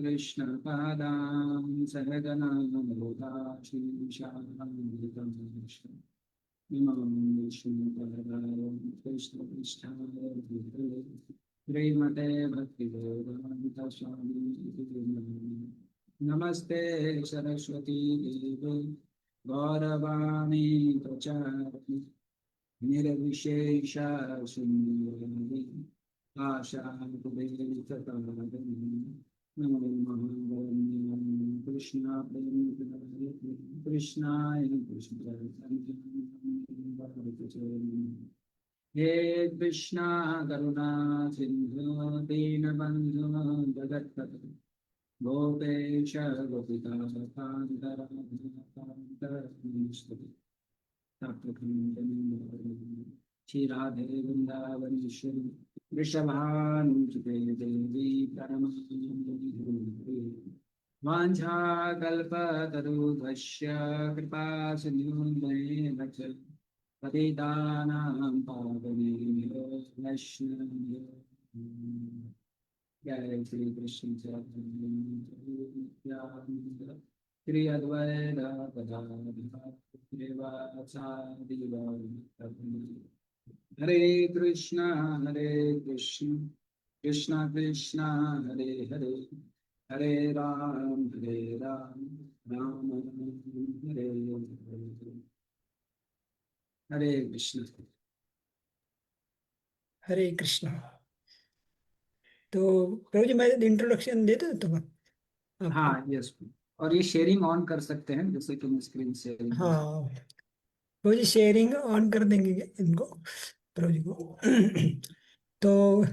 कृष्ण पादां सहगनामृताशीशामृतं इमं विष्णुपदाय कृष्णपृष्ठाय भूतले श्रीमते भक्तिवेदान्त स्वामी इति नामिने। नमस्ते सरस्वती देवे गौरवाणी प्रचारिणे निर्विशेष शून्यवादी आशाकुलेशतारिणे नमो महावन्याय कृष्णाय हे कृष्णा करुणा सिंधु दीनबंधु जगत्पते गोपेश गोपिकान्तराधाकान्तरामीश्वरी श्री राधे वृंदावनेश्वरी वृषभानुसुते देवी परमानंदे वाञ्छाकल्पतरुभ्यश्च कृपा सिन्धुभ्यश्च पतितानां पावनेभ्यो वैष्णवेभ्यो जय श्री कृष्ण चैतन्य श्री अद्वैत हरे कृष्णा कृष्णा कृष्णा हरे हरे हरे राम राम हरे हरे। हरे कृष्ण। हरे कृष्णा। तो प्रभु जी मैं इंट्रोडक्शन दे दूं तुम्हें आपको? हाँ यस। और ये शेयरिंग ऑन कर सकते हैं जैसे कि मैं स्क्रीन शेयरिंग कर सकता हाँ प्रभु जी शेयरिंग ऑन कर देंगे इनको, प्रभु जी को। तो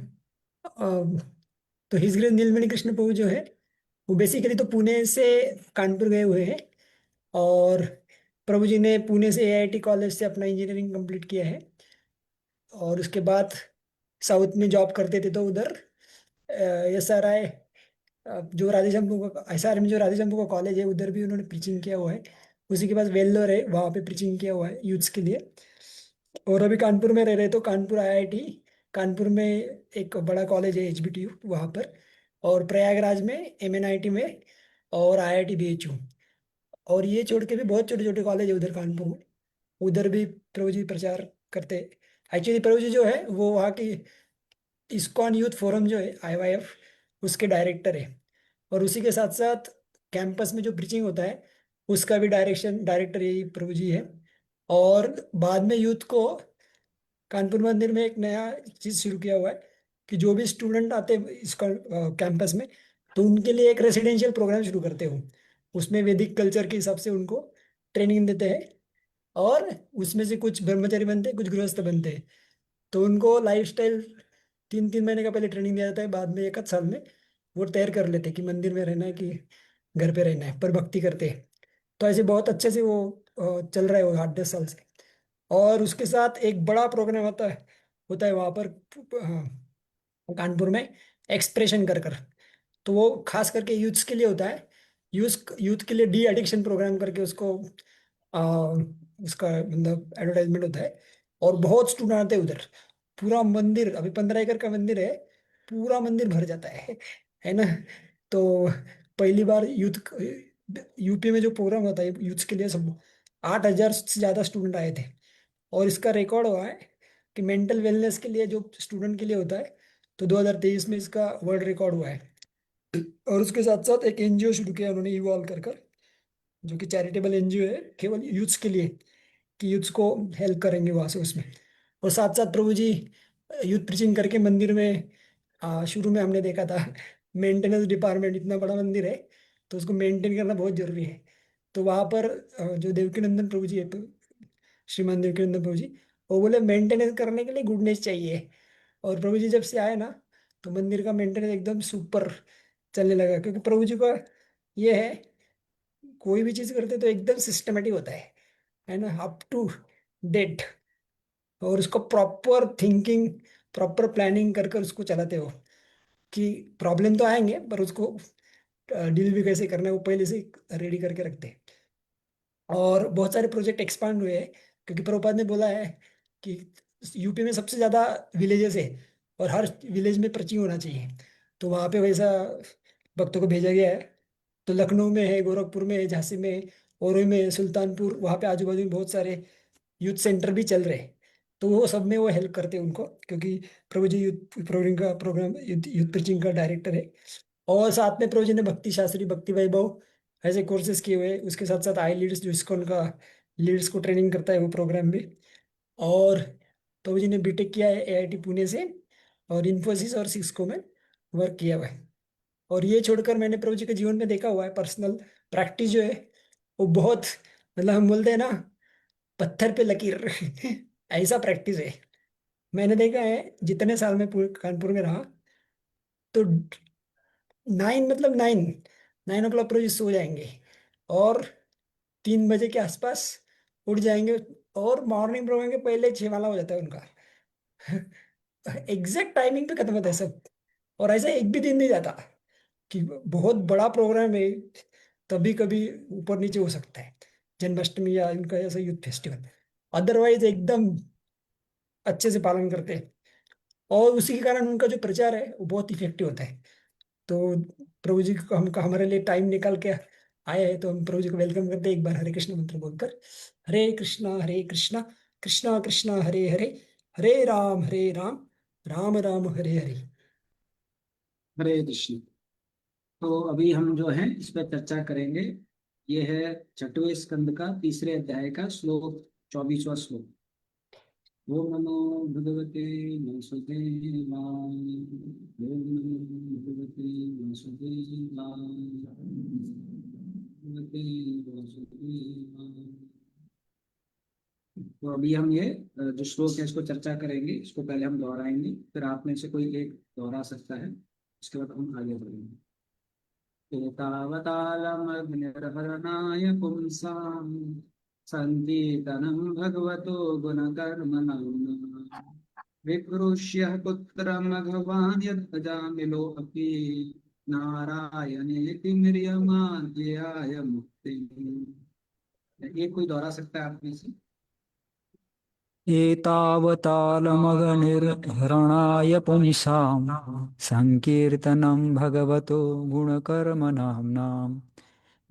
तो हिज ग्रेस नीलमणि कृष्ण प्रभु जो है वो बेसिकली तो पुणे से कानपुर गए हुए हैं। और प्रभु जी ने पुणे से एआईटी कॉलेज से अपना इंजीनियरिंग कंप्लीट किया है। और उसके बाद साउथ में जॉब करते थे तो उधर SRI, जो राधे शंभू का SRM में जो राधे शंभू का कॉलेज है उधर भी उन्होंने प्रीचिंग किया हुआ है। उसी के पास वेल्लोर है, वहाँ पे प्रीचिंग किया हुआ है यूथ्स के लिए। और अभी कानपुर में रह रहे तो कानपुर IIT कानपुर में एक बड़ा कॉलेज है HBTU वहाँ पर। और प्रयागराज में MNIT में और IIT BHU। और ये छोड़ के भी बहुत छोटे छोटे कॉलेज है उधर कानपुर में, उधर भी प्रभु जी प्रचार करते। एक्चुअली प्रभु जी जो है वो वहाँ की इस्कॉन यूथ फोरम जो है IYF उसके डायरेक्टर है। और उसी के साथ साथ कैंपस में जो प्रीचिंग होता है उसका भी डायरेक्टर यही प्रभु जी है। और बाद में यूथ को कानपुर मंदिर में एक नया चीज शुरू किया हुआ है कि जो भी स्टूडेंट आते हैं इसका कैंपस में तो उनके लिए एक रेसिडेंशियल प्रोग्राम शुरू करते हो। उसमें वैदिक कल्चर के हिसाब से उनको ट्रेनिंग देते हैं। और उसमें से कुछ ब्रह्मचारी बनते हैं, कुछ गृहस्थ बनते हैं। तो उनको लाइफस्टाइल 3-3 महीने का पहले ट्रेनिंग दिया जाता है, बाद में 1 आध साल में वो तैयार कर लेते हैं कि मंदिर में रहना है कि घर पे रहना है, पर भक्ति करते हैं। तो ऐसे बहुत अच्छे से वो चल रहा है वो 8-10 साल से। और उसके साथ एक बड़ा प्रोग्राम होता है वहाँ पर कानपुर में, एक्सप्रेशन कर कर। तो वो खास करके यूथ्स के लिए होता है। यूथ के लिए डी एडिक्शन प्रोग्राम करके उसको आ, उसका मतलब एडवर्टाइजमेंट होता है। और बहुत स्टूडेंट आते हैं उधर। पूरा मंदिर, अभी 15 एकड़ का मंदिर है, पूरा मंदिर भर जाता है ना। तो पहली बार यूपी में जो प्रोग्राम होता है यूथ्स के लिए, सब 8,000 से ज्यादा स्टूडेंट आए थे। और इसका रिकॉर्ड हुआ है कि मेंटल वेलनेस के लिए जो स्टूडेंट के लिए होता है तो 2023 में इसका वर्ल्ड रिकॉर्ड हुआ है। और उसके साथ साथ एक NGO शुरू किया उन्होंने, इवॉल्व कर जो कि चैरिटेबल NGO है केवल यूथ्स के लिए, कि यूथ्स को हेल्प करेंगे वहां से उसमें। और साथ साथ प्रभु जी यूथ प्रीचिंग करके मंदिर में शुरू में हमने देखा था मेंटेनेंस डिपार्टमेंट, इतना बड़ा मंदिर है तो उसको मेंटेन करना बहुत जरूरी है। तो वहां पर जो देवकीनंदन प्रभु जी है, श्रीमान देवकीनंदन प्रभु जी, वो बोले मेंटेनेंस करने के लिए गुडनेस चाहिए। और प्रभु जी जब से आए ना तो मंदिर का मेंटेनेंस एकदम सुपर चलने लगा, क्योंकि प्रभु जी का ये है कोई भी चीज करते तो एकदम सिस्टमेटिक होता है ना, अप टू डेट। और उसको प्रॉपर थिंकिंग, प्रॉपर प्लानिंग कर कर उसको चलाते हो कि प्रॉब्लम तो आएंगे पर उसको डील भी कैसे करना है वो पहले से रेडी करके रखते हैं। और बहुत सारे प्रोजेक्ट एक्सपांड हुए हैं, क्योंकि प्रभुपाद ने बोला है कि यूपी में सबसे ज़्यादा विलेजेस है और हर विलेज में प्रचिंग होना चाहिए। तो वहाँ पे वैसा भक्तों को भेजा गया है। तो लखनऊ में है, गोरखपुर में है, झांसी में है, औरई में है, सुल्तानपुर, वहाँ पे आजू बाजू में बहुत सारे यूथ सेंटर भी चल रहे हैं। तो वो सब में वो हेल्प करते हैं उनको, क्योंकि प्रभु जी youth programme youth youth preaching का डायरेक्टर है। और साथ में प्रभु जी ने भक्ति शास्त्री, भक्ति वैभव ऐसे कोर्सेज किए हुए हैं। उसके साथ साथ आई लीड्स, जो इसको उनका लीड्स को ट्रेनिंग करता है वो प्रोग्राम भी। और प्रभु जी ने बीटेक किया है एआईटी पुणे से, और इन्फोसिस और सिस्को में वर्क किया हुआ है। और ये छोड़कर मैंने प्रभु जी के जीवन में देखा हुआ है, पर्सनल प्रैक्टिस जो है वो बहुत, मतलब हम बोलते हैं ना, पत्थर पे लकीर ऐसा प्रैक्टिस है। मैंने देखा है जितने साल में कानपुर में रहा, तो 9 मतलब 9 9 ओ क्लॉक रोज सो जाएंगे, और 3 बजे के आसपास उठ जाएंगे, और मॉर्निंग प्रोग्राम के पहले 6 वाला हो जाता है उनका। एग्जैक्ट टाइमिंग पे खत्म होता है सब। और ऐसा एक भी दिन नहीं जाता कि बहुत बड़ा प्रोग्राम है तभी कभी ऊपर नीचे हो सकता है, जन्माष्टमी या इनका ऐसा यूथ फेस्टिवल। अदरवाइज एकदम अच्छे से पालन करते हैं, और उसी के कारण उनका जो प्रचार है वो बहुत इफेक्टिव होता है। तो प्रभु जी को हम हमारे लिए टाइम निकाल के आए हैं, तो हम प्रभु जी को वेलकम करते हैं एक बार हरे कृष्ण मंत्र बोलकर। हरे कृष्णा कृष्णा कृष्णा हरे हरे, हरे राम राम राम हरे हरे। हरे कृष्ण। तो अभी हम जो है इस पर चर्चा करेंगे। ये है छठवें स्कंद का तीसरे अध्याय का श्लोक, 24वां श्लोक। ओम नमो भगवते वासुदेवाय। ओम नमो भगवते वासुदेवाय। भगवते वासुदेवाय। तो अभी हम ये जो श्लोक है इसको चर्चा करेंगे। इसको पहले हम दोहराएंगे, फिर आप में से कोई एक दोहरा सकता है, उसके बाद हम आगे बढ़ेंगे। एतावतालमग्निर्हरणाय पुंसां सङ्कीर्तनं भगवतो गुणकर्मणाम् विकृष्य पुत्रं भगवान् यद्भजामिलोऽपि नारायणेति म्रियमाण मुक्ति। ये कोई दोहरा सकता है आप में से? एतावतालमगनिर्हरणाय पुंसां सङ्कीर्तनं भगवतो गुणकर्मणाम्नां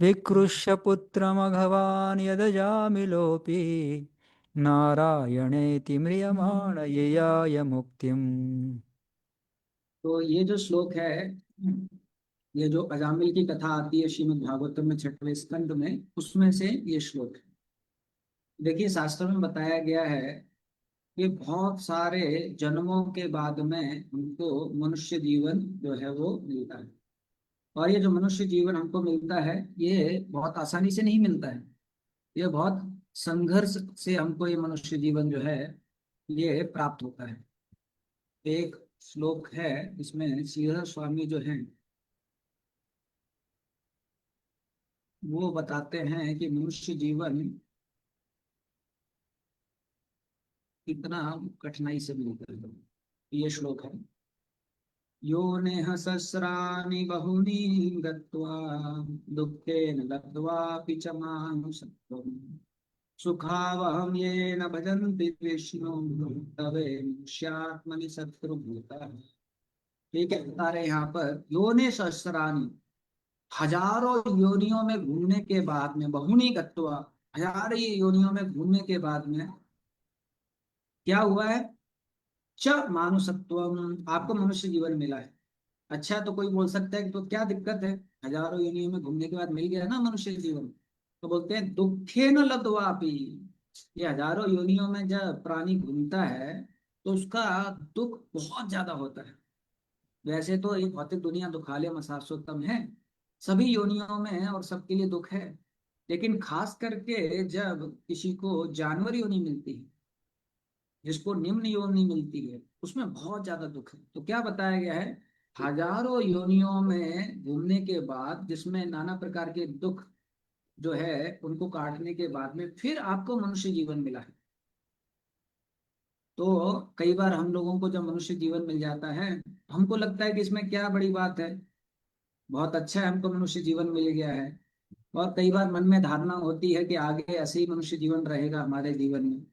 विकृष्य पुत्रमघवान् यदजामिलोऽपि नारायणेति म्रियमाण ययाय मुक्तिम्। तो ये जो श्लोक है, ये जो अजामिल की कथा आती है श्रीमद् भागवतम में 6वें स्कंद में, उसमें से ये श्लोक है। देखिए, शास्त्र में बताया गया है कि बहुत सारे जन्मों के बाद में हमको मनुष्य जीवन जो है वो मिलता है। और ये जो मनुष्य जीवन हमको मिलता है, ये बहुत आसानी से नहीं मिलता है। ये बहुत संघर्ष से हमको ये मनुष्य जीवन जो है ये प्राप्त होता है। एक श्लोक है इसमें श्रीधर स्वामी जो है वो बताते हैं कि मनुष्य जीवन कितना कठिनाई से मिलता है। ये श्लोक है। योनेह सहस्राणि बहूनि गत्वा दुःखेन लब्ध्वापि च मानुषत्वम् सुखावहं येन भजन्ति विष्णु तवे मनुष्यात्मनि शत्रुभूतः। ठीक है, बता रहे यहाँ पर योने सहस्राणि, हजारों योनियों में घूमने के बाद में, बहुनी गत्वा, हजारों योनियों में घूमने के बाद में क्या हुआ है? च मानुषत्वम, आपको मनुष्य जीवन मिला है। अच्छा, तो कोई बोल सकता है कि तो क्या दिक्कत है, हजारों योनियों में घूमने के बाद मिल गया ना मनुष्य जीवन। तो बोलते हैं दुखे न लब्ध्वापि। ये हजारों योनियों में जब प्राणी घूमता है तो उसका दुख बहुत ज्यादा होता है। वैसे तो ये भौतिक दुनिया दुखालय शाश्वतम है, सभी योनियों में और सबके लिए दुख है। लेकिन खास करके जब किसी को जानवर योनि मिलती है, जिसको निम्न योनि मिलती है, उसमें बहुत ज्यादा दुख है। तो क्या बताया गया है? हजारों योनियों में घूमने के बाद, जिसमें नाना प्रकार के दुख जो है उनको काटने के बाद में फिर आपको मनुष्य जीवन मिला है। तो कई बार हम लोगों को जब मनुष्य जीवन मिल जाता है, हमको लगता है कि इसमें क्या बड़ी बात है, बहुत अच्छा है हमको मनुष्य जीवन मिल गया है। और कई बार मन में धारणा होती है कि आगे ऐसे ही मनुष्य जीवन रहेगा हमारे जीवन में।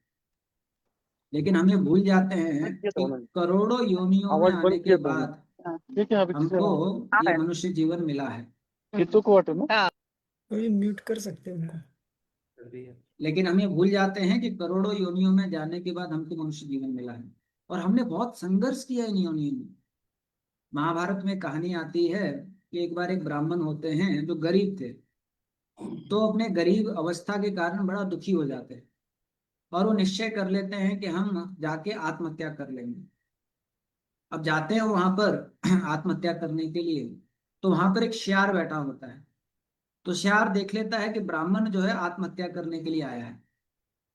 लेकिन हम ये भूल जाते हैं बंद किया था कि उन्होंने। करोड़ों योनियों में आवाज आने बंद के किया था बाद उन्होंने। हमको ये मनुष्य जीवन मिला है, तो ये म्यूट कर सकते हैं उनको। लेकिन हम ये भूल जाते हैं कि करोड़ों योनियों में जाने के बाद हमको मनुष्य जीवन मिला है, और हमने बहुत संघर्ष किया इन योनियों में। महाभारत में कहानी आती है कि एक बार एक ब्राह्मण होते हैं जो गरीब थे, तो अपने गरीब अवस्था के कारण बड़ा दुखी हो जाते हैं, और वो निश्चय कर लेते हैं कि हम जाके आत्महत्या कर लेंगे। अब जाते हैं वहां पर आत्महत्या करने के लिए, तो वहां पर एक शियार बैठा होता है। तो शियार देख लेता है कि ब्राह्मण जो है आत्महत्या करने के लिए आया है।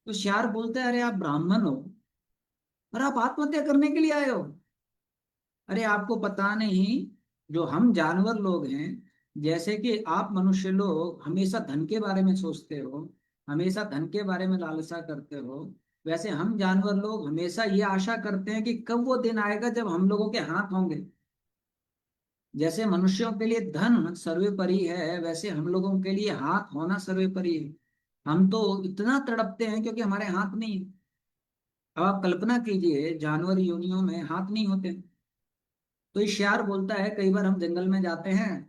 तो शियार बोलता है, अरे आप ब्राह्मण हो और आप आत्महत्या करने के लिए आए हो? अरे आपको पता नहीं, जो हम जानवर लोग हैं, जैसे कि आप मनुष्य लोग हमेशा धन के बारे में सोचते हो, हमेशा धन के बारे में लालसा करते हो, वैसे हम जानवर लोग हमेशा ये आशा करते हैं कि कब वो दिन आएगा जब हम लोगों के हाथ होंगे। जैसे मनुष्यों के लिए धन सर्वोपरि है, वैसे हम लोगों के लिए हाथ होना सर्वोपरि है। हम तो इतना तड़पते हैं क्योंकि हमारे हाथ नहीं है। अब आप कल्पना कीजिए, जानवर योनियों में हाथ नहीं होते। तो ये शियार बोलता है, कई बार हम जंगल में जाते हैं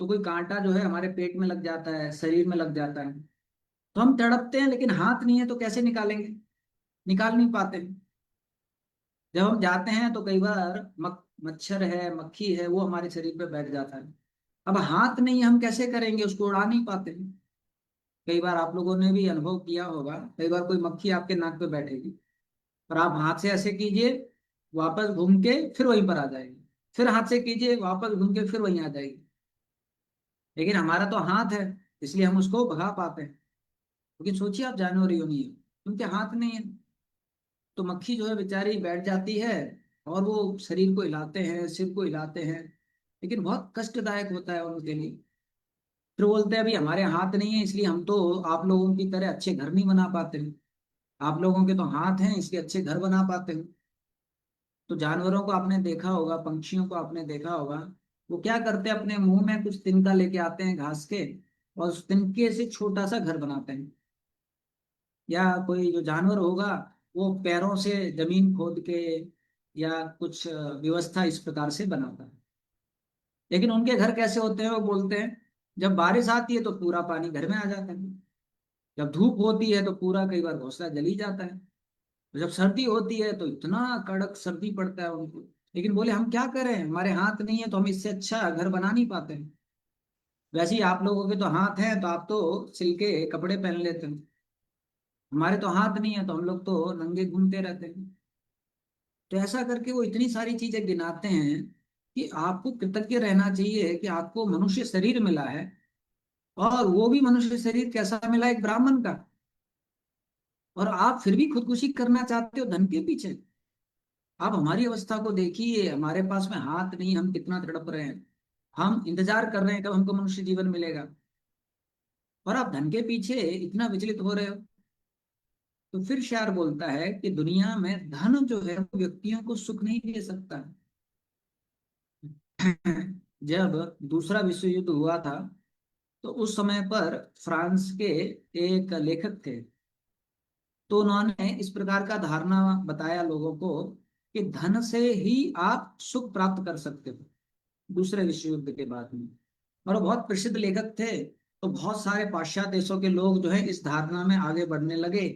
तो कोई कांटा जो है हमारे पेट में लग जाता है, शरीर में लग जाता है, तो हम तड़पते हैं, लेकिन हाथ नहीं है तो कैसे निकालेंगे? निकाल नहीं पाते। जब हम जाते हैं तो कई बार मच्छर है, मक्खी है, वो हमारे शरीर पे बैठ जाता है। अब हाथ नहीं है, हम कैसे करेंगे? उसको उड़ा नहीं पाते। कई बार आप लोगों ने भी अनुभव किया होगा, कई बार कोई मक्खी आपके नाक पे बैठेगी, और आप हाथ से ऐसे कीजिए, वापस घूम के फिर वहीं पर आ जाएगी, फिर हाथ से कीजिए, वापस घूम के फिर वहीं आ जाएगी। लेकिन हमारा तो हाथ है, इसलिए हम उसको भगा पाते हैं। लेकिन सोचिए, आप जानवर योनि है, उनके हाथ नहीं है, तो मक्खी जो है बेचारी बैठ जाती है, और वो शरीर को हिलाते हैं, सिर को हिलाते हैं, लेकिन बहुत कष्टदायक होता है उनके लिए। फिर बोलते हैं, अभी हमारे हाथ नहीं है, इसलिए हम तो आप लोगों की तरह अच्छे घर नहीं बना पाते हैं। आप लोगों के तो हाथ हैं, इसलिए अच्छे घर बना पाते हैं। तो जानवरों को आपने देखा होगा, पंछियों को आपने देखा होगा, वो क्या करते हैं, अपने मुंह में कुछ तिनका लेके आते हैं घास के, और उस तिनके से छोटा सा घर बनाते हैं। या कोई जो जानवर होगा, वो पैरों से जमीन खोद के या कुछ व्यवस्था इस प्रकार से बनाता है। लेकिन उनके घर कैसे होते हैं? वो बोलते हैं, जब बारिश आती है तो पूरा पानी घर में आ जाता है, जब धूप होती है तो पूरा कई बार घोंसला जल ही जाता है, तो जब सर्दी होती है तो इतना कड़क सर्दी पड़ता है उनको। लेकिन बोले, हम क्या करें, हमारे हाथ नहीं है तो हम इससे अच्छा घर बना नहीं पाते हैं। वैसे ही आप लोगों के तो हाथ हैं, तो आप तो सिल के कपड़े पहन लेते हैं। हमारे तो हाथ नहीं है, तो हम लोग तो नंगे घूमते रहते हैं। तो ऐसा करके वो इतनी सारी चीजें गिनाते हैं कि आपको कृतज्ञ रहना चाहिए कि आपको मनुष्य शरीर मिला है, और वो भी मनुष्य शरीर कैसा मिला, एक ब्राह्मण का। और आप फिर भी खुदकुशी करना चाहते हो धन के पीछे। आप हमारी अवस्था को देखिए, हमारे पास में हाथ नहीं, हम कितना तड़प रहे हैं, हम इंतजार कर रहे हैं कब हमको मनुष्य जीवन मिलेगा, और आप धन के पीछे इतना विचलित हो रहे हो। तो फिर शायर बोलता है कि दुनिया में धन जो है वो व्यक्तियों को सुख नहीं दे सकता। जब दूसरा विश्व युद्ध हुआ था, तो उस समय पर फ्रांस के एक लेखक थे, तो उन्होंने इस प्रकार का धारणा बताया लोगों को कि धन से ही आप सुख प्राप्त कर सकते हो, दूसरे विश्व युद्ध के बाद में। और वो बहुत प्रसिद्ध लेखक थे, तो बहुत सारे पाश्चात्य देशों के लोग जो है इस धारणा में आगे बढ़ने लगे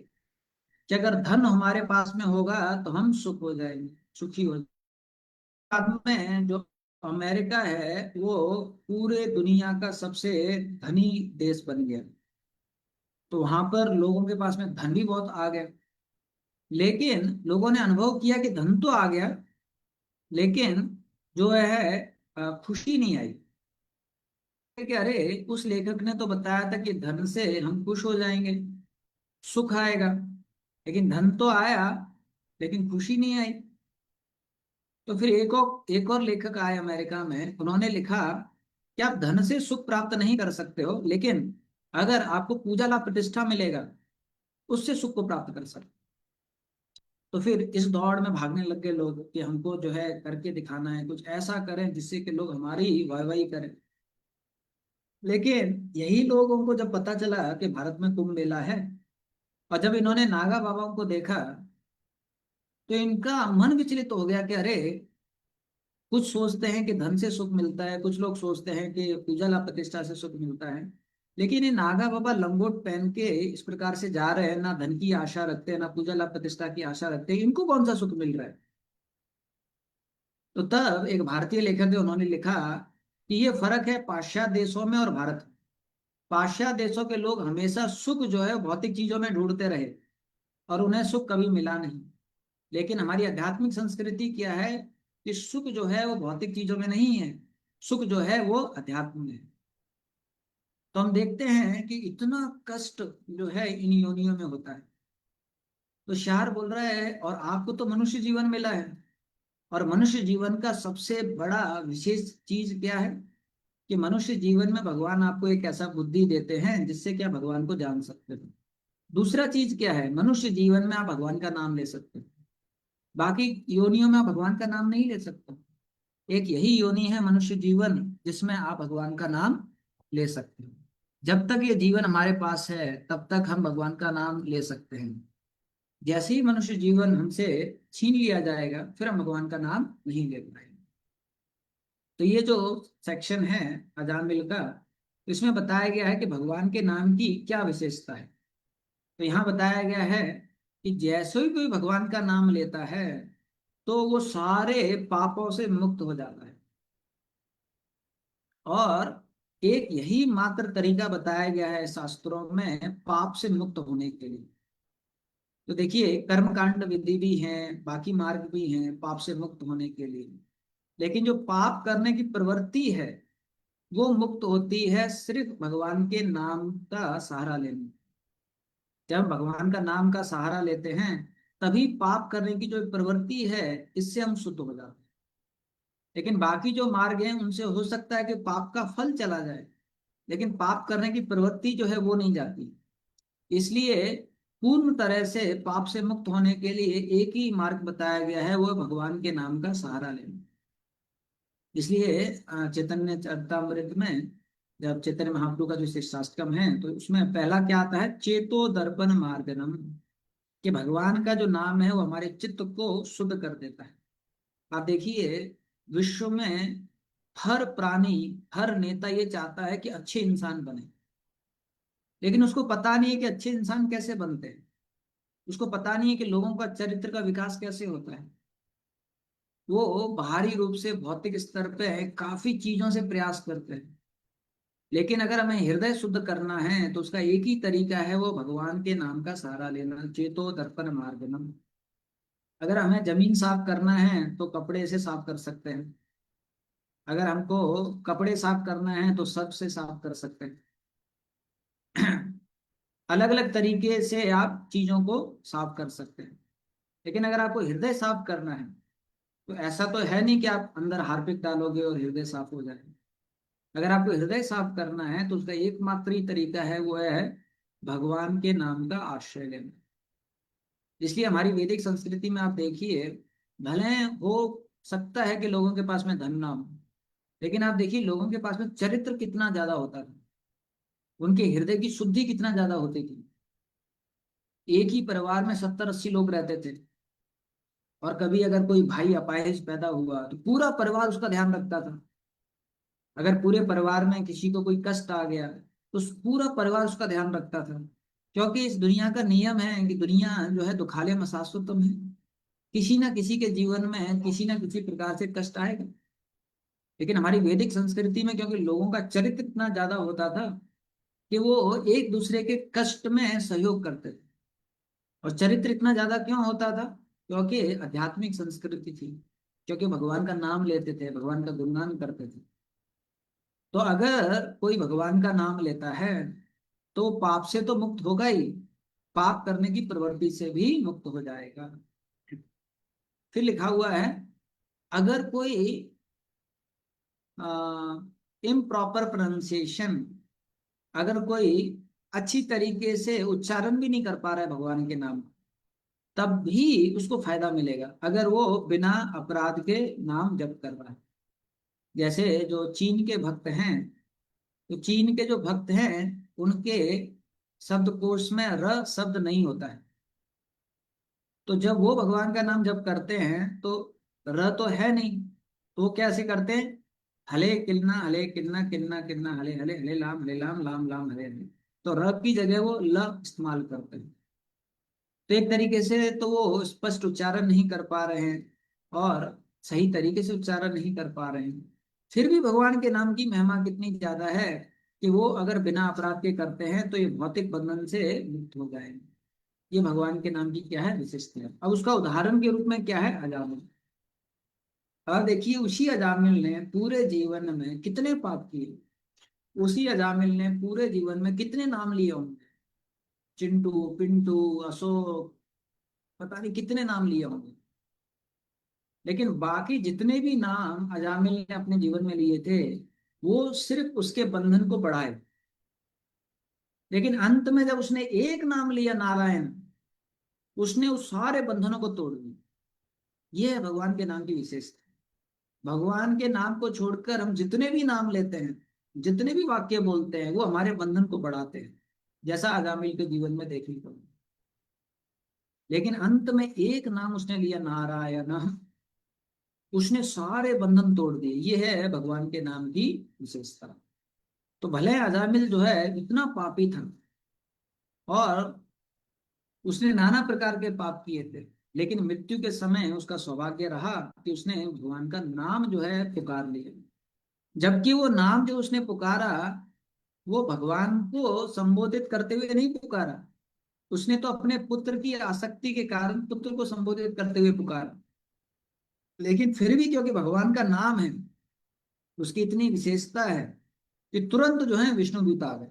कि अगर धन हमारे पास में होगा तो हम सुख हो जाएंगे, सुखी हो जाएंगे। बाद में जो अमेरिका है, वो पूरे दुनिया का सबसे धनी देश बन गया। तो वहां पर लोगों के पास में धन भी बहुत आ गया, लेकिन लोगों ने अनुभव किया कि धन तो आ गया, लेकिन जो है खुशी नहीं आई। कि अरे, उस लेखक ने तो बताया था कि धन से हम खुश हो जाएंगे, सुख आएगा, लेकिन धन तो आया, लेकिन खुशी नहीं आई। तो फिर एक और लेखक आए अमेरिका में, उन्होंने लिखा कि आप धन से सुख प्राप्त नहीं कर सकते हो, लेकिन अगर आपको पूजा लाभ प्रतिष्ठा मिलेगा, उससे सुख को प्राप्त कर सकते। तो फिर इस दौड़ में भागने लग गए लोग कि हमको जो है करके दिखाना है, कुछ ऐसा करें जिससे कि लोग हमारी वाहवाही करें। लेकिन यही लोगों को जब पता चला कि भारत में कुंभ मेला है, और जब इन्होंने नागा बाबाओं को देखा, तो इनका मन विचलित हो गया कि अरे, कुछ सोचते हैं कि धन से सुख मिलता है, कुछ लोग सोचते हैं कि पूजा लाभ प्रतिष्ठा से सुख मिलता है। लेकिन ये नागा बाबा लंगोट पहन के इस प्रकार से जा रहे हैं, ना धन की आशा रखते हैं, ना पूजा लाभ प्रतिष्ठा की आशा रखते हैं, इनको कौन सा सुख मिल रहा है? तो तब एक भारतीय लेखक है, उन्होंने लिखा कि ये फर्क है पाश्चात्य देशों में और भारत में। पाश्चात्य देशों के लोग हमेशा सुख जो है भौतिक चीजों में ढूंढते रहे और उन्हें सुख कभी मिला नहीं। लेकिन हमारी आध्यात्मिक संस्कृति क्या है कि सुख जो है वो भौतिक चीजों में नहीं है, सुख जो है वो अध्यात्म में है। तो हम देखते हैं कि इतना कष्ट जो है इन योनियों में होता है। तो शार बोल रहा है और आपको तो मनुष्य जीवन मिला है, और मनुष्य जीवन का सबसे बड़ा विशेष चीज क्या है कि मनुष्य जीवन में भगवान आपको एक ऐसा बुद्धि देते हैं जिससे क्या भगवान को जान सकते हो। दूसरा चीज क्या है, मनुष्य जीवन में आप भगवान का नाम ले सकते हो, बाकी योनियों में आप भगवान का नाम नहीं ले सकते। एक यही योनि है मनुष्य जीवन जिसमें आप भगवान का नाम ले सकते हो। जब तक ये जीवन हमारे पास है तब तक हम भगवान का नाम ले सकते हैं। जैसे ही मनुष्य जीवन हमसे छीन लिया जाएगा फिर हम भगवान का नाम नहीं ले पाएंगे। तो ये जो सेक्शन है अजामिल का, इसमें बताया गया है कि भगवान के नाम की क्या विशेषता है। तो यहाँ बताया गया है कि जैसे ही कोई भगवान का नाम लेता है तो वो सारे पापों से मुक्त हो जाता है। और एक यही मात्र तरीका बताया गया है शास्त्रों में पाप से मुक्त होने के लिए। तो देखिए कर्मकांड विधि भी है, बाकी मार्ग भी हैं पाप से मुक्त होने के लिए। लेकिन जो पाप करने की प्रवृत्ति है वो मुक्त होती है सिर्फ भगवान के नाम का सहारा लेने। जब भगवान का नाम का सहारा लेते हैं तभी पाप करने की जो प्रवृत्ति है इससे हम शुद्ध हो जाते हैं। लेकिन बाकी जो मार्ग हैं उनसे हो सकता है कि पाप का फल चला जाए, लेकिन पाप करने की प्रवृत्ति जो है वो नहीं जाती। इसलिए पूर्ण तरह से पाप से मुक्त होने के लिए एक ही मार्ग बताया गया है, वो है भगवान के नाम का सहारा लेना। इसलिए चैतन्य चरितामृत में जब चैतन्य महाप्रभु का जो शिक्षाष्टकम है तो उसमें पहला क्या आता है, चेतो दर्पण मार्गनम, कि भगवान का जो नाम है वो हमारे चित्त को शुद्ध कर देता है। आप देखिए विश्व में हर प्राणी, हर नेता ये चाहता है कि अच्छे इंसान बने, लेकिन उसको पता नहीं है कि अच्छे इंसान कैसे बनते हैं। उसको पता नहीं है कि लोगों का चरित्र का विकास कैसे होता है। वो बाहरी रूप से भौतिक स्तर पे काफी चीजों से प्रयास करते हैं, लेकिन अगर हमें हृदय शुद्ध करना है तो उसका एक ही तरीका है, वो भगवान के नाम का सहारा लेना, चेतो दर्पण मार्गनम। अगर हमें जमीन साफ करना है तो कपड़े से साफ कर सकते हैं, अगर हमको कपड़े साफ करना है तो सर्फ से साफ कर सकते हैं। अलग अलग तरीके से आप चीजों को साफ कर सकते हैं। लेकिन अगर आपको हृदय साफ करना है तो ऐसा तो है नहीं कि आप अंदर हार्पिक डालोगे और हृदय साफ हो जाएगा। अगर आपको हृदय साफ करना है तो उसका एकमात्र ही तरीका है, वो है भगवान के नाम का आश्रय लेना। इसलिए हमारी वैदिक संस्कृति में आप देखिए, भले हो सकता है कि लोगों के पास में धन ना हो, लेकिन आप देखिए लोगों के पास में चरित्र कितना ज्यादा होता था, उनके हृदय की शुद्धि कितना ज्यादा होती थी। एक ही परिवार में 70-80 लोग रहते थे, और कभी अगर कोई भाई अपाहिज पैदा हुआ तो पूरा परिवार उसका ध्यान रखता था। अगर पूरे परिवार में किसी को कोई कष्ट आ गया तो पूरा परिवार उसका ध्यान रखता था, क्योंकि इस दुनिया का नियम है कि दुनिया जो है दुखालय में शाश्वतम है। किसी ना किसी के जीवन में किसी ना किसी प्रकार से कष्ट आएगा। लेकिन हमारी वैदिक संस्कृति में क्योंकि लोगों का चरित्र इतना ज्यादा होता था कि वो एक दूसरे के कष्ट में सहयोग करते थे। और चरित्र इतना ज्यादा क्यों होता था, क्योंकि आध्यात्मिक संस्कृति थी, क्योंकि भगवान का नाम लेते थे, भगवान का गुणगान करते थे। तो अगर कोई भगवान का नाम लेता है तो पाप से तो मुक्त होगा ही, पाप करने की प्रवृत्ति से भी मुक्त हो जाएगा। फिर लिखा हुआ है, अगर कोई इम्प्रॉपर प्रोनाउंसिएशन, अगर कोई अच्छी तरीके से उच्चारण भी नहीं कर पा रहा है भगवान के नाम, तब भी उसको फायदा मिलेगा अगर वो बिना अपराध के नाम जप कर रहा है। जैसे जो चीन के भक्त हैं, तो चीन के जो भक्त हैं उनके शब्दकोश में र शब्द नहीं होता है। तो जब वो भगवान का नाम जप करते हैं तो र तो है नहीं, तो वो कैसे करते हैं? हले किन्ना किन्ना किन्ना हले हले हले लाम लाम हले हले। तो र की जगह वो ल इस्तेमाल करते हैं। तो एक तरीके से तो वो स्पष्ट उच्चारण नहीं कर पा रहे हैं और सही तरीके से उच्चारण नहीं कर पा रहे हैं। फिर भी भगवान के नाम की महिमा कितनी ज्यादा है कि वो अगर बिना अपराध के करते हैं तो ये भौतिक बंधन से मुक्त हो जाएंगे। ये भगवान के नाम की क्या है विशेषता। अब उसका उदाहरण के रूप में क्या है? अजामिल। अब देखिए उसी अजामिल ने पूरे जीवन में कितने पाप किए। उसी अजामिल ने पूरे जीवन में कितने नाम लिए होंगे। चिंटू, पिंटू, अशोक, पता नहीं कितने नाम लिए होंगे। लेकिन बाकी जितने भी नाम अजामिल ने अपने जीवन में लिए थे वो सिर्फ उसके बंधन को बढ़ाए। लेकिन अंत में जब उसने एक नाम लिया नारायण, उसने उस सारे बंधनों को तोड़ दिया। ये है भगवान के नाम की विशेषता। भगवान के नाम को छोड़कर हम जितने भी नाम लेते हैं, जितने भी वाक्य बोलते हैं, वो हमारे बंधन को बढ़ाते हैं, जैसा अजामिल के जीवन में देखने को मिला। लेकिन अंत में एक नाम उसने लिया नारायण, उसने सारे बंधन तोड़ दिए। ये है भगवान के नाम की विशेषता। तो भले अजामिल जो है इतना पापी था और उसने नाना प्रकार के पाप किए थे, लेकिन मृत्यु के समय उसका सौभाग्य रहा कि उसने भगवान का नाम जो है पुकार लिया। जबकि वो नाम जो उसने पुकारा वो भगवान को संबोधित करते हुए नहीं पुकारा। उसने तो अपने पुत्र की आसक्ति के कारण पुत्र को संबोधित करते हुए पुकारा। लेकिन फिर भी क्योंकि भगवान का नाम है, उसकी इतनी विशेषता है कि तुरंत जो है विष्णु दूत आ गए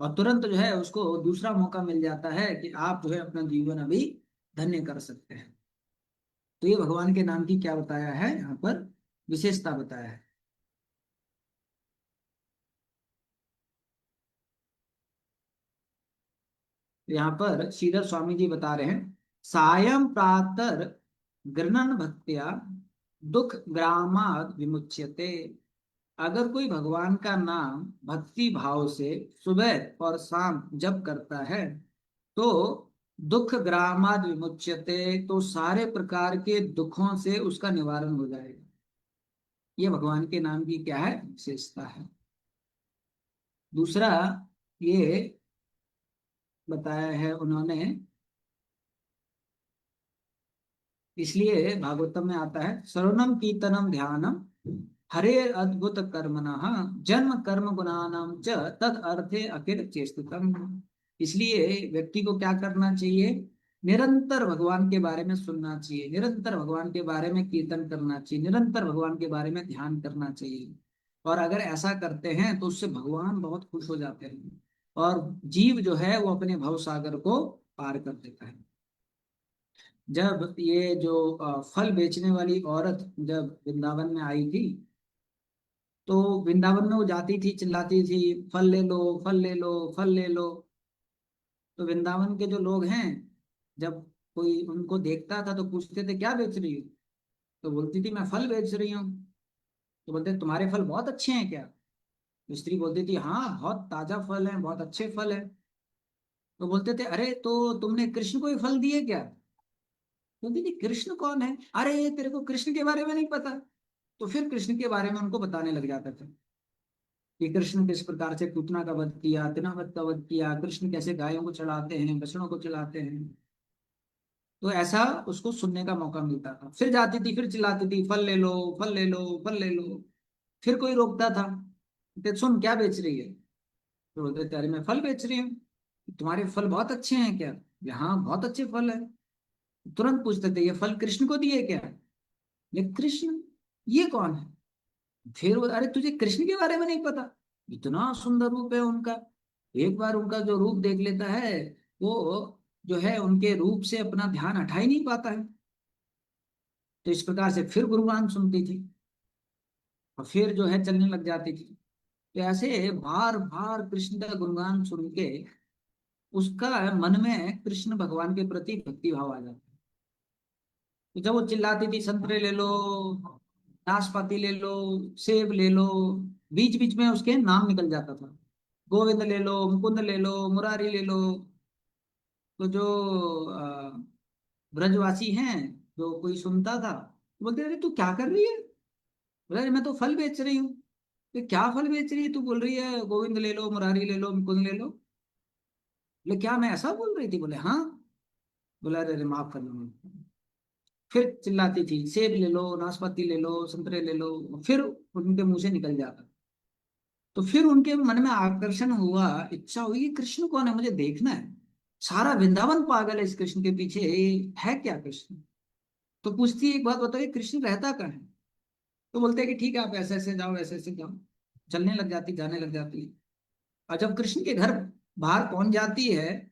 और तुरंत जो है उसको दूसरा मौका मिल जाता है कि आप जो है अपना जीवन अभी धन्य कर सकते हैं। तो ये भगवान के नाम की क्या बताया है यहाँ पर? विशेषता बताया है। तो यहाँ पर श्रीधर स्वामी जी बता रहे हैं, सायं प्रातर गृणन भक्त्या दुख ग्रामाद विमुच्यते। अगर कोई भगवान का नाम भक्ति भाव से सुबह और शाम जप करता है तो दुख ग्रामाद विमुच्यते, तो सारे प्रकार के दुखों से उसका निवारण हो जाएगा। ये भगवान के नाम की क्या है विशेषता है। दूसरा ये बताया है उन्होंने, इसलिए भागवतम में आता है श्रवणम कीर्तनम ध्यानम हरे अद्भुत कर्मणः जन्म कर्म गुणानाम च तद अर्थे अखिल चेष्टितम। इसलिए व्यक्ति को क्या करना चाहिए? निरंतर भगवान के बारे में सुनना चाहिए, निरंतर भगवान के बारे में कीर्तन करना चाहिए, निरंतर भगवान के बारे में ध्यान करना चाहिए। और अगर ऐसा करते हैं तो उससे भगवान बहुत खुश हो जाते हैं और जीव जो है वो अपने भव सागर को पार कर देता है। जब ये जो फल बेचने वाली औरत जब वृंदावन में आई थी, तो वृंदावन में वो जाती थी, चिल्लाती थी, फल ले लो, फल ले लो, फल ले लो। तो वृंदावन के जो लोग हैं, जब कोई उनको देखता था तो पूछते थे क्या बेच रही हो? तो बोलती थी मैं फल बेच रही हूँ। तो बोलते तुम्हारे फल बहुत अच्छे हैं क्या? तो स्त्री बोलती थी हाँ बहुत ताजा फल है, बहुत अच्छे फल है। तो बोलते थे अरे तो तुमने कृष्ण को ही फल दिए क्या? बोलती थी कृष्ण कौन है? अरे तेरे को कृष्ण के बारे में नहीं पता। तो फिर कृष्ण के बारे में उनको बताने लग जाता था कि कृष्ण किस प्रकार से पूतना का वध किया, तृणावत का वध किया, कृष्ण कैसे गायों को चढ़ाते हैं, बछड़ों को चढ़ाते हैं। तो ऐसा उसको सुनने का मौका मिलता था। फिर जाती थी, फिर चिल्लाती थी फल ले लो, फल ले लो, फल ले लो। फिर कोई रोकता था, कहते, सुन क्या बेच रही है? तो बोलते थे अरे मैं फल बेच रही हूँ। तुम्हारे फल बहुत अच्छे हैं क्या? हाँ बहुत अच्छे फल है। तुरंत पूछते थे ये फल कृष्ण को दिए क्या? ये कृष्ण, ये कौन है? फिर वो अरे तुझे कृष्ण के बारे में नहीं पता? इतना सुंदर रूप है उनका, एक बार उनका जो रूप देख लेता है वो जो है उनके रूप से अपना ध्यान हटा ही नहीं पाता है। तो इस प्रकार से फिर गुणगान सुनती थी और फिर जो है चलने लग जाती थी। तो ऐसे बार बार कृष्ण का गुणगान सुन के उसका मन में कृष्ण भगवान के प्रति भक्ति भाव आ जाता है। तो जब वो चिल्लाती थी संतरे ले लो, नाशपाती ले लो, सेब ले लो, बीच बीच में उसके नाम निकल जाता था। गोविंद ले लो, मुकुंद ले लो, मुरारी ले लो। तो जो ब्रजवासी हैं, जो कोई सुनता था बोलते अरे तू क्या कर रही है? बोला अरे मैं तो फल बेच रही हूँ। तो क्या फल बेच रही है? तू बोल रही है गोविंद ले लो, मुरारी ले लो, मुकुंद ले लो। बोले क्या मैं ऐसा बोल रही थी? बोले हाँ। बोला अरे अरे माफ करना मुझे। फिर चिल्लाती थी सेब ले लो, नाशपाती ले लो, संतरे ले लो। फिर उनके मुंह से निकल जाता। तो फिर उनके मन में आकर्षण हुआ, इच्छा हुई कि कृष्ण कौन है, मुझे देखना है। सारा वृंदावन पागल है इस कृष्ण के पीछे, ये है क्या कृष्ण? तो पूछती है एक बात बताओ, ये कृष्ण रहता कहाँ है? तो बोलते हैं कि ठीक है आप ऐसे ऐसे जाओ, ऐसे ऐसे जाओ। चलने लग जाती, जाने लग जाती है। और जब कृष्ण के घर बाहर पहुंच जाती है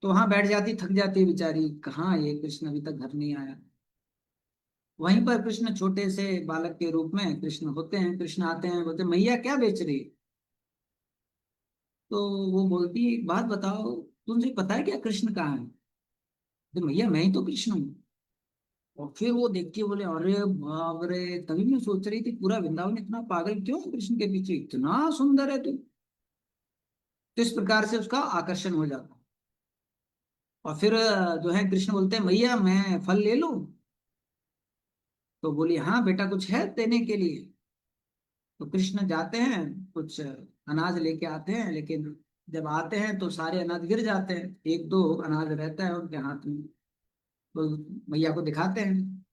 तो वहां बैठ जाती, थक जाती है बेचारी, कहाँ ये कृष्ण अभी तक घर नहीं आया। वहीं पर कृष्ण छोटे से बालक के रूप में कृष्ण होते हैं, कृष्ण आते हैं, बोलते हैं, मैया क्या बेच रही है? तो वो बोलती है एक बात बताओ, तुमसे पता है क्या कृष्ण कहाँ है? तो मैया मैं ही तो कृष्ण हूँ। और फिर वो देख के बोले अरे बाप रे, तभी मैं सोच रही थी पूरा वृंदावन इतना पागल क्यों है कृष्ण के पीछे, इतना सुंदर है तू। तो इस प्रकार से उसका आकर्षण हो जाता। और फिर जो है कृष्ण बोलते हैं मैया मैं फल ले लूं? तो बोली हाँ बेटा कुछ है देने के लिए? तो कृष्ण जाते हैं, कुछ अनाज लेके आते हैं, लेकिन जब आते हैं तो सारे अनाज गिर जाते हैं, एक दो अनाज रहता है उनके हाथ में। तो मैया को दिखाते हैं।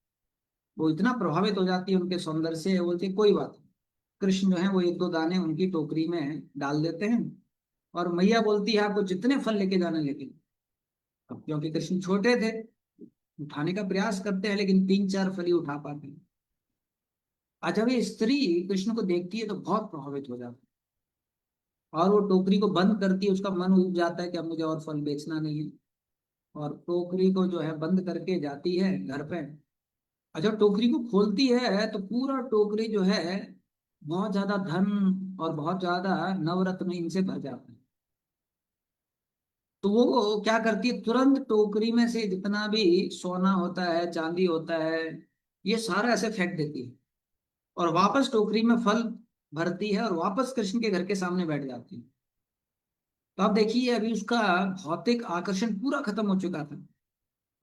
वो इतना प्रभावित हो जाती है उनके सौंदर्य से, वो बोलती है कोई बात नहीं। कृष्ण जो है वो एक दो दाने उनकी टोकरी में डाल देते हैं। और मैया बोलती है आपको जितने फल लेके जाना लेके। अब क्योंकि कृष्ण छोटे थे, उठाने का प्रयास करते हैं लेकिन तीन चार फल ही उठा पाते हैं। और जब ये स्त्री कृष्ण को देखती है तो बहुत प्रभावित हो जाती है, और वो टोकरी को बंद करती है, उसका मन उब जाता है कि अब मुझे और फल बेचना नहीं है। और टोकरी को जो है बंद करके जाती है घर पे। और जब टोकरी को खोलती है तो पूरा टोकरी जो है बहुत ज्यादा धन और बहुत ज्यादा नवरत्न इनसे भर जाता है। तो वो क्या करती है, तुरंत टोकरी में से जितना भी सोना होता है, चांदी होता है, ये सारा ऐसे फेंक देती है। और वापस टोकरी में फल भरती है और वापस कृष्ण के घर के सामने बैठ जाती है। तो आप देखिए अभी उसका भौतिक आकर्षण पूरा खत्म हो चुका था।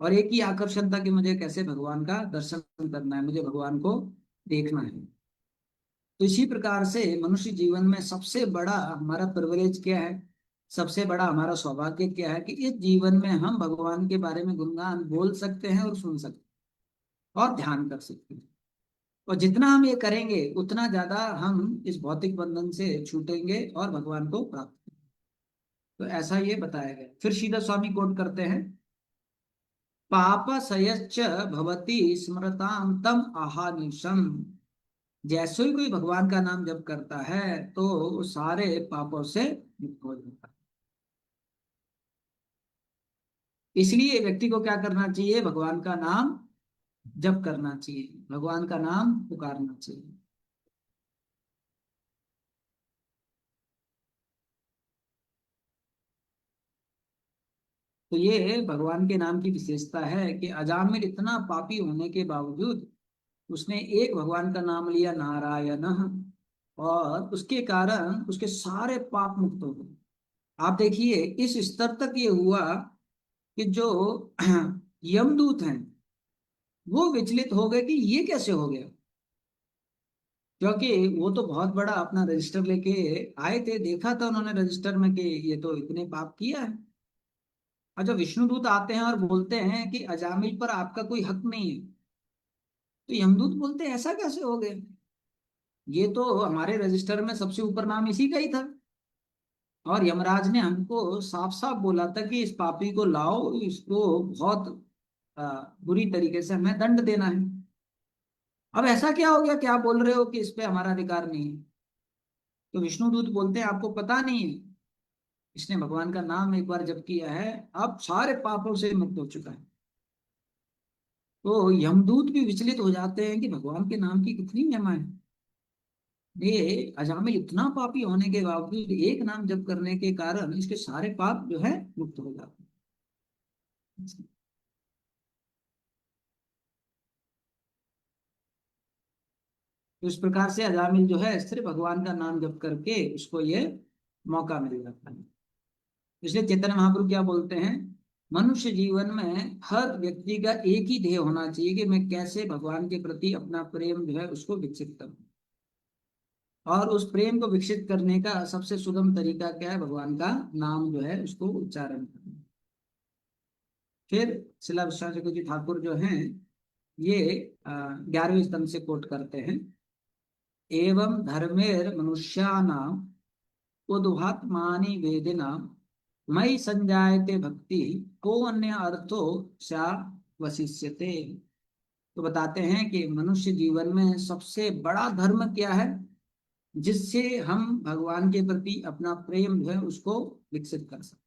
और एक ही आकर्षण था कि मुझे कैसे भगवान का दर्शन करना है, मुझे भगवान को देखना है। तो इसी प्रकार से मनुष्य जीवन में सबसे बड़ा हमारा प्रिविलेज क्या है, सबसे बड़ा हमारा सौभाग्य क्या है कि इस जीवन में हम भगवान के बारे में गुणगान बोल सकते हैं और सुन सकते हैं और ध्यान कर सकते हैं। और जितना हम ये करेंगे उतना ज्यादा हम इस भौतिक बंधन से छूटेंगे और भगवान को प्राप्त करेंगे। तो ऐसा ये बताया गया। फिर सीधा स्वामी कोट करते हैं, पाप सयच्च भवति स्मृताम तम आहानिशम। जैसे ही कोई भगवान का नाम जप करता है तो वो सारे पापों से मुक्त हो जाता है। इसलिए व्यक्ति को क्या करना चाहिए, भगवान का नाम जप करना चाहिए, भगवान का नाम पुकारना चाहिए। तो ये भगवान के नाम की विशेषता है कि अजामिल इतना पापी होने के बावजूद उसने एक भगवान का नाम लिया नारायण, और उसके कारण उसके सारे पाप मुक्त हो गए। आप देखिए इस स्तर तक ये हुआ कि जो यमदूत हैं वो विचलित हो गए कि ये कैसे हो गया। क्योंकि वो तो बहुत बड़ा अपना रजिस्टर लेके आए थे, देखा था उन्होंने रजिस्टर में कि ये तो इतने पाप किया है। और जब विष्णुदूत आते हैं और बोलते हैं कि अजामिल पर आपका कोई हक नहीं है, तो यमदूत बोलते हैं ऐसा कैसे हो गया, ये तो हमारे रजिस्टर में सबसे ऊपर नाम इसी का ही था। और यमराज ने हमको साफ साफ बोला था कि इस पापी को लाओ, इसको बहुत बुरी तरीके से हमें दंड देना है। अब ऐसा क्या हो गया कि आप बोल रहे हो कि इस पे हमारा अधिकार नहीं है? तो विष्णुदूत बोलते हैं आपको पता नहीं है, इसने भगवान का नाम एक बार जप किया है, अब सारे पापों से मुक्त हो चुका है। तो यमदूत भी विचलित हो जाते हैं कि भगवान के नाम की कितनी महिमा है। ये अजामिल इतना पापी होने के बावजूद एक नाम जप करने के कारण इसके सारे पाप जो है मुक्त हो जाते हैं। तो इस प्रकार से अजामिल जो है सिर्फ भगवान का नाम जप करके उसको ये मौका मिल जाता है। इसलिए चैतन्य महाप्रभु क्या बोलते हैं मनुष्य जीवन में हर व्यक्ति का एक ही ध्येय होना चाहिए कि मैं कैसे भगवान के प्रति अपना प्रेम जो है उसको विकसित करूं। और उस प्रेम को विकसित करने का सबसे सुगम तरीका क्या है? भगवान का नाम जो है उसको उच्चारण करना। फिर शिला विश्वनाथ चक्रवर्ती ठाकुर जो हैं ये 11वें स्तंभ से कोट करते हैं, एवं धर्मेर मनुष्याणां उद्धात्मानि वेदिना मयि संजायते भक्ति को अन्य अर्थो सा वशिष्यते। तो बताते हैं कि मनुष्य जीवन में सबसे बड़ा धर्म क्या है जिससे हम भगवान के प्रति अपना प्रेम जो है उसको विकसित कर सकते।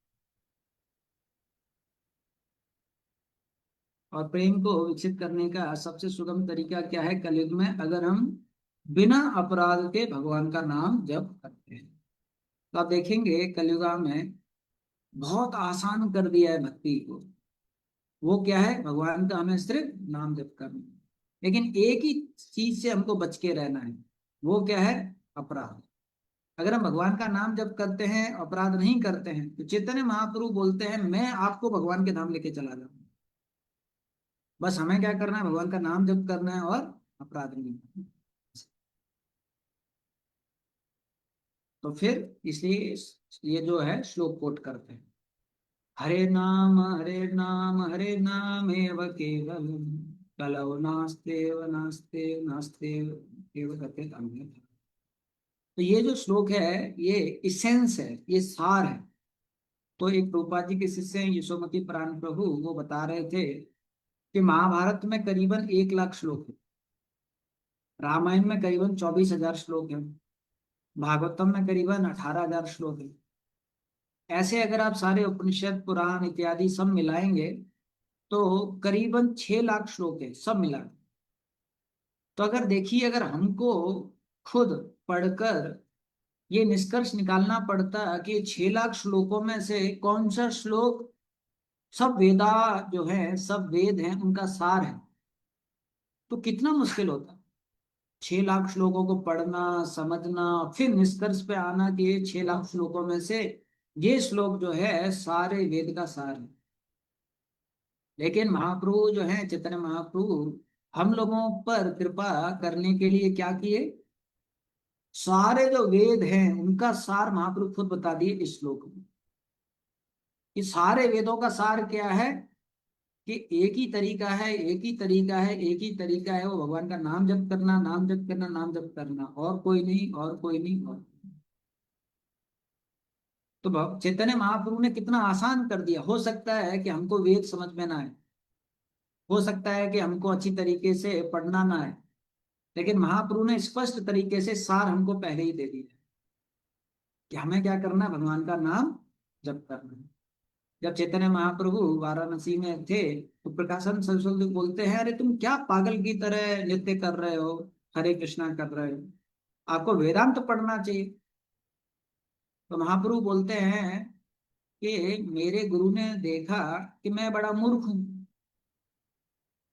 और प्रेम को विकसित करने का सबसे सुगम तरीका क्या है कलयुग में? अगर हम बिना अपराध के भगवान का नाम जप करते हैं। तो आप देखेंगे कलयुगा में बहुत आसान कर दिया है भक्ति को। वो क्या है? भगवान का हमें सिर्फ नाम जप करना है। लेकिन एक ही चीज से हमको बच के रहना है, वो क्या है? अपराध। अगर हम भगवान का नाम जप करते हैं, अपराध नहीं करते हैं, तो चैतन्य महाप्रभु बोलते हैं मैं आपको भगवान के नाम लेके चला जाऊंगा। बस हमें क्या करना है? भगवान का नाम जप करना है और अपराध नहीं करना। तो फिर इसलिए ये जो है श्लोक कोट करते हैं, हरे नाम हरे नाम एव केवलम कलौ नास्तेव नास्तेव नास्तेव एव गतिः अन्यथा। तो ये जो श्लोक है ये इसेंस है, ये सार है। तो एक प्रभुपाद जी के शिष्य हैं यशोमती प्राण प्रभु, वो बता रहे थे कि महाभारत में करीबन 1 लाख श्लोक है, रामायण में करीबन 24,000 श्लोक है, भागवतम में करीबन 18,000 श्लोक है। ऐसे अगर आप सारे उपनिषद पुराण इत्यादि सब मिलाएंगे तो करीबन 6 लाख श्लोक है सब मिला के। तो अगर देखिए, अगर हमको खुद पढ़कर ये निष्कर्ष निकालना पड़ता कि 6 लाख श्लोकों में से कौन सा श्लोक सब वेदा जो है, सब वेद हैं उनका सार है, तो कितना मुश्किल होता। 6 लाख श्लोकों को पढ़ना, समझना, फिर निष्कर्ष पे आना कि ये 6 लाख श्लोकों में से ये श्लोक जो है सारे वेद का सार है। लेकिन महाप्रभु जो है चैतन्य महाप्रभु हम लोगों पर कृपा करने के लिए क्या किए? सारे जो वेद हैं उनका सार महाप्रभु खुद बता दिए इस श्लोक में। कि सारे वेदों का सार क्या है? कि एक ही तरीका है, एक ही तरीका है, एक ही तरीका है, वो भगवान का नाम जप करना, नाम जप करना, नाम जप करना, और कोई नहीं, और कोई नहीं, और तो चैतन्य महाप्रभु ने कितना आसान कर दिया। हो सकता है कि हमको वेद समझ में ना आए, हो सकता है कि हमको अच्छी तरीके से पढ़ना ना आए, लेकिन महाप्रभु ने स्पष्ट तरीके से सार हमको पहले ही दे दिया कि हमें क्या करना है? भगवान का नाम जप करना है। जब चैतन्य महाप्रभु वाराणसी में थे तो प्रकाशन सरस्वती बोलते हैं, अरे तुम क्या पागल की तरह नृत्य कर रहे हो, हरे कृष्णा कर रहे हो, आपको वेदांत पढ़ना चाहिए। तो महाप्रभु बोलते हैं कि मेरे गुरु ने देखा कि मैं बड़ा मूर्ख हूँ,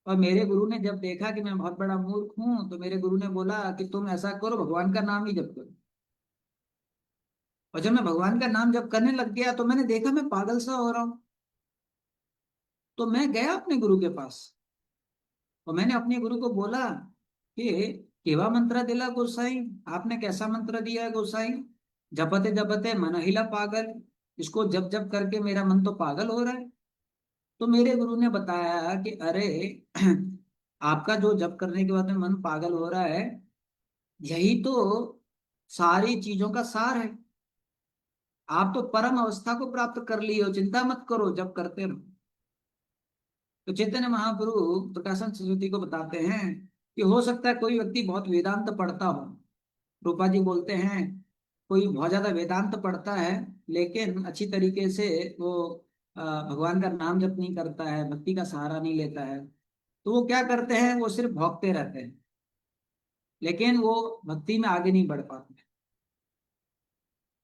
और मेरे गुरु ने जब देखा कि मैं बहुत बड़ा मूर्ख हूँ तो मेरे गुरु ने बोला कि तुम ऐसा करो, भगवान का नाम ही जप करो। और जब मैं भगवान का नाम जप करने लग गया तो मैंने देखा मैं पागल सा हो रहा हूँ। तो मैं गया अपने गुरु के पास और मैंने अपने गुरु को बोला कि केवा मंत्र दिला गोसाई, आपने कैसा मंत्र दिया है गोसाई? जपते जपते मन हिला पागल, इसको जप जप करके मेरा मन तो पागल हो रहा है। तो मेरे गुरु ने बताया कि अरे आपका जो जप करने के बाद में मन पागल हो रहा है, यही तो सारी चीजों का सार है। आप तो परम अवस्था को प्राप्त कर लिए हो, चिंता मत करो, जप करते रहो। तो चैतन्य महाप्रभु प्रकाशन सरस्वती को बताते हैं कि हो सकता है कोई व्यक्ति बहुत वेदांत पढ़ता हो। रूपा जी बोलते हैं कोई बहुत ज्यादा वेदांत पढ़ता है लेकिन अच्छी तरीके से वो भगवान का नाम जप नहीं करता है, भक्ति का सहारा नहीं लेता है। तो वो क्या करते हैं? वो सिर्फ भौंकते रहते हैं, लेकिन वो भक्ति में आगे नहीं बढ़ पाते।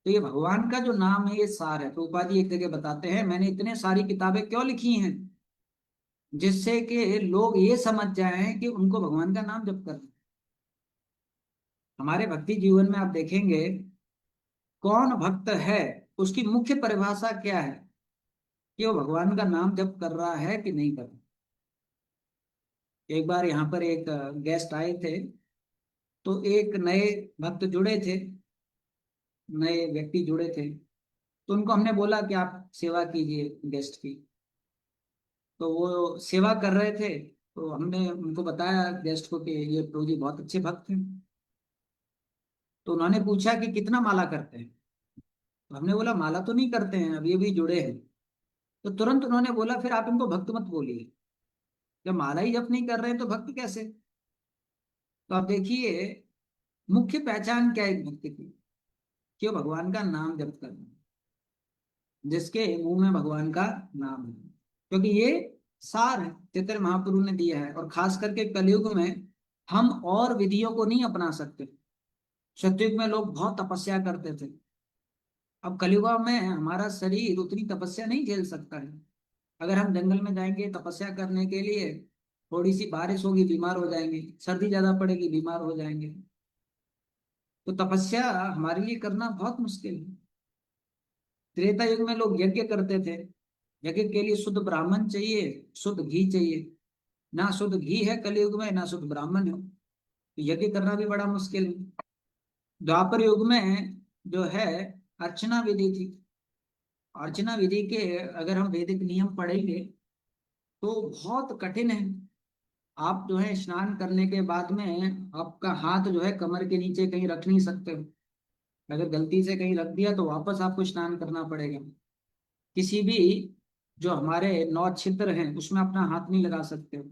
तो ये भगवान का जो नाम है ये सार है। रूपा जी एक जगह बताते हैं मैंने इतने सारी किताबें क्यों लिखी हैं, जिससे कि लोग ये समझ जाएं कि उनको भगवान का नाम जप करना है। हमारे भक्ति जीवन में आप देखेंगे कौन भक्त है, उसकी मुख्य परिभाषा क्या है? कि वो भगवान का नाम जप कर रहा है कि नहीं कर रहा। एक बार यहाँ पर एक गेस्ट आए थे, तो एक नए भक्त जुड़े थे, नए व्यक्ति जुड़े थे। तो उनको हमने बोला कि आप सेवा कीजिए गेस्ट की। तो वो सेवा कर रहे थे, तो हमने उनको बताया गेस्ट को कि ये प्रभु जी बहुत अच्छे भक्त हैं। तो उन्होंने पूछा कि कितना माला करते हैं। तो हमने बोला माला तो नहीं करते हैं, अभी अभी जुड़े हैं। तो तुरंत उन्होंने बोला फिर आप इनको भक्त मत बोलिए, जब माला ही जप नहीं कर रहे हैं तो भक्त कैसे। तो आप देखिए मुख्य पहचान क्या है एक भक्त की, कि वो भगवान का नाम जप करना, जिसके मुंह में भगवान का नाम है। क्योंकि ये सार है चैतन्य महाप्रभु ने दिया है, और खास करके कलयुग में हम और विधियों को नहीं अपना सकते। सतयुग में लोग बहुत तपस्या करते थे, अब कलयुग में हमारा शरीर उतनी तपस्या नहीं झेल सकता है। अगर हम जंगल में जाएंगे तपस्या करने के लिए, थोड़ी सी बारिश होगी बीमार हो जाएंगे, सर्दी ज्यादा पड़ेगी बीमार हो जाएंगे। तो तपस्या हमारे लिए करना बहुत मुश्किल है। त्रेता युग में लोग यज्ञ करते थे, यज्ञ के लिए शुद्ध ब्राह्मण चाहिए, शुद्ध घी चाहिए। ना शुद्ध घी है कलयुग में, ना शुद्ध ब्राह्मण है, तो यज्ञ करना भी बड़ा मुश्किल है। द्वापर युग में जो है अर्चना विधि थी। अर्चना विधि के अगर हम वैदिक नियम पढ़ेंगे तो बहुत कठिन है। आप जो है स्नान करने के बाद में आपका हाथ जो है कमर के नीचे कहीं रख नहीं सकते हो। अगर गलती से कहीं रख दिया तो वापस आपको स्नान करना पड़ेगा। किसी भी जो हमारे नौ छिद्र हैं उसमें अपना हाथ नहीं लगा सकते हो।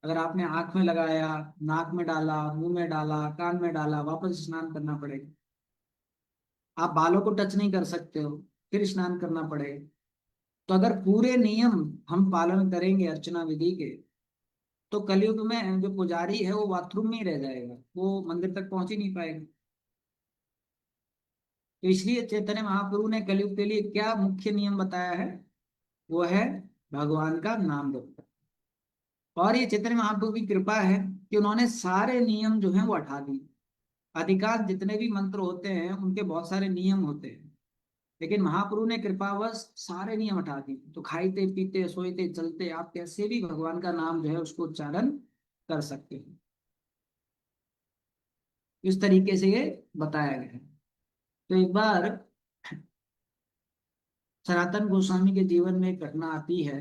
अगर आपने आंख में लगाया, नाक में डाला, मुंह में डाला, कान में डाला, वापस स्नान करना पड़ेगा। आप बालों को टच नहीं कर सकते हो, फिर स्नान करना पड़ेगा। तो अगर पूरे नियम हम पालन करेंगे अर्चना विधि के, तो कलयुग में जो पुजारी है वो बाथरूम में ही रह जाएगा, वो मंदिर तक पहुंच ही नहीं पाएगा। तो इसलिए चैतन्य महाप्रभु ने कलयुग के लिए क्या मुख्य नियम बताया है, वो है भगवान का नाम जप। और ये चैतन्य महाप्रभु की कृपा है कि उन्होंने सारे नियम जो हैं वो हटा दिए। अधिकांश जितने भी मंत्र होते हैं उनके बहुत सारे नियम होते हैं, लेकिन महाप्रभु ने कृपावश सारे नियम हटा दिए। तो खाते पीते सोते चलते आप कैसे भी भगवान का नाम जो है उसको उच्चारण कर सकते हैं। इस तरीके से ये बताया गया है। तो एक बार सनातन गोस्वामी के जीवन में एक घटना आती है।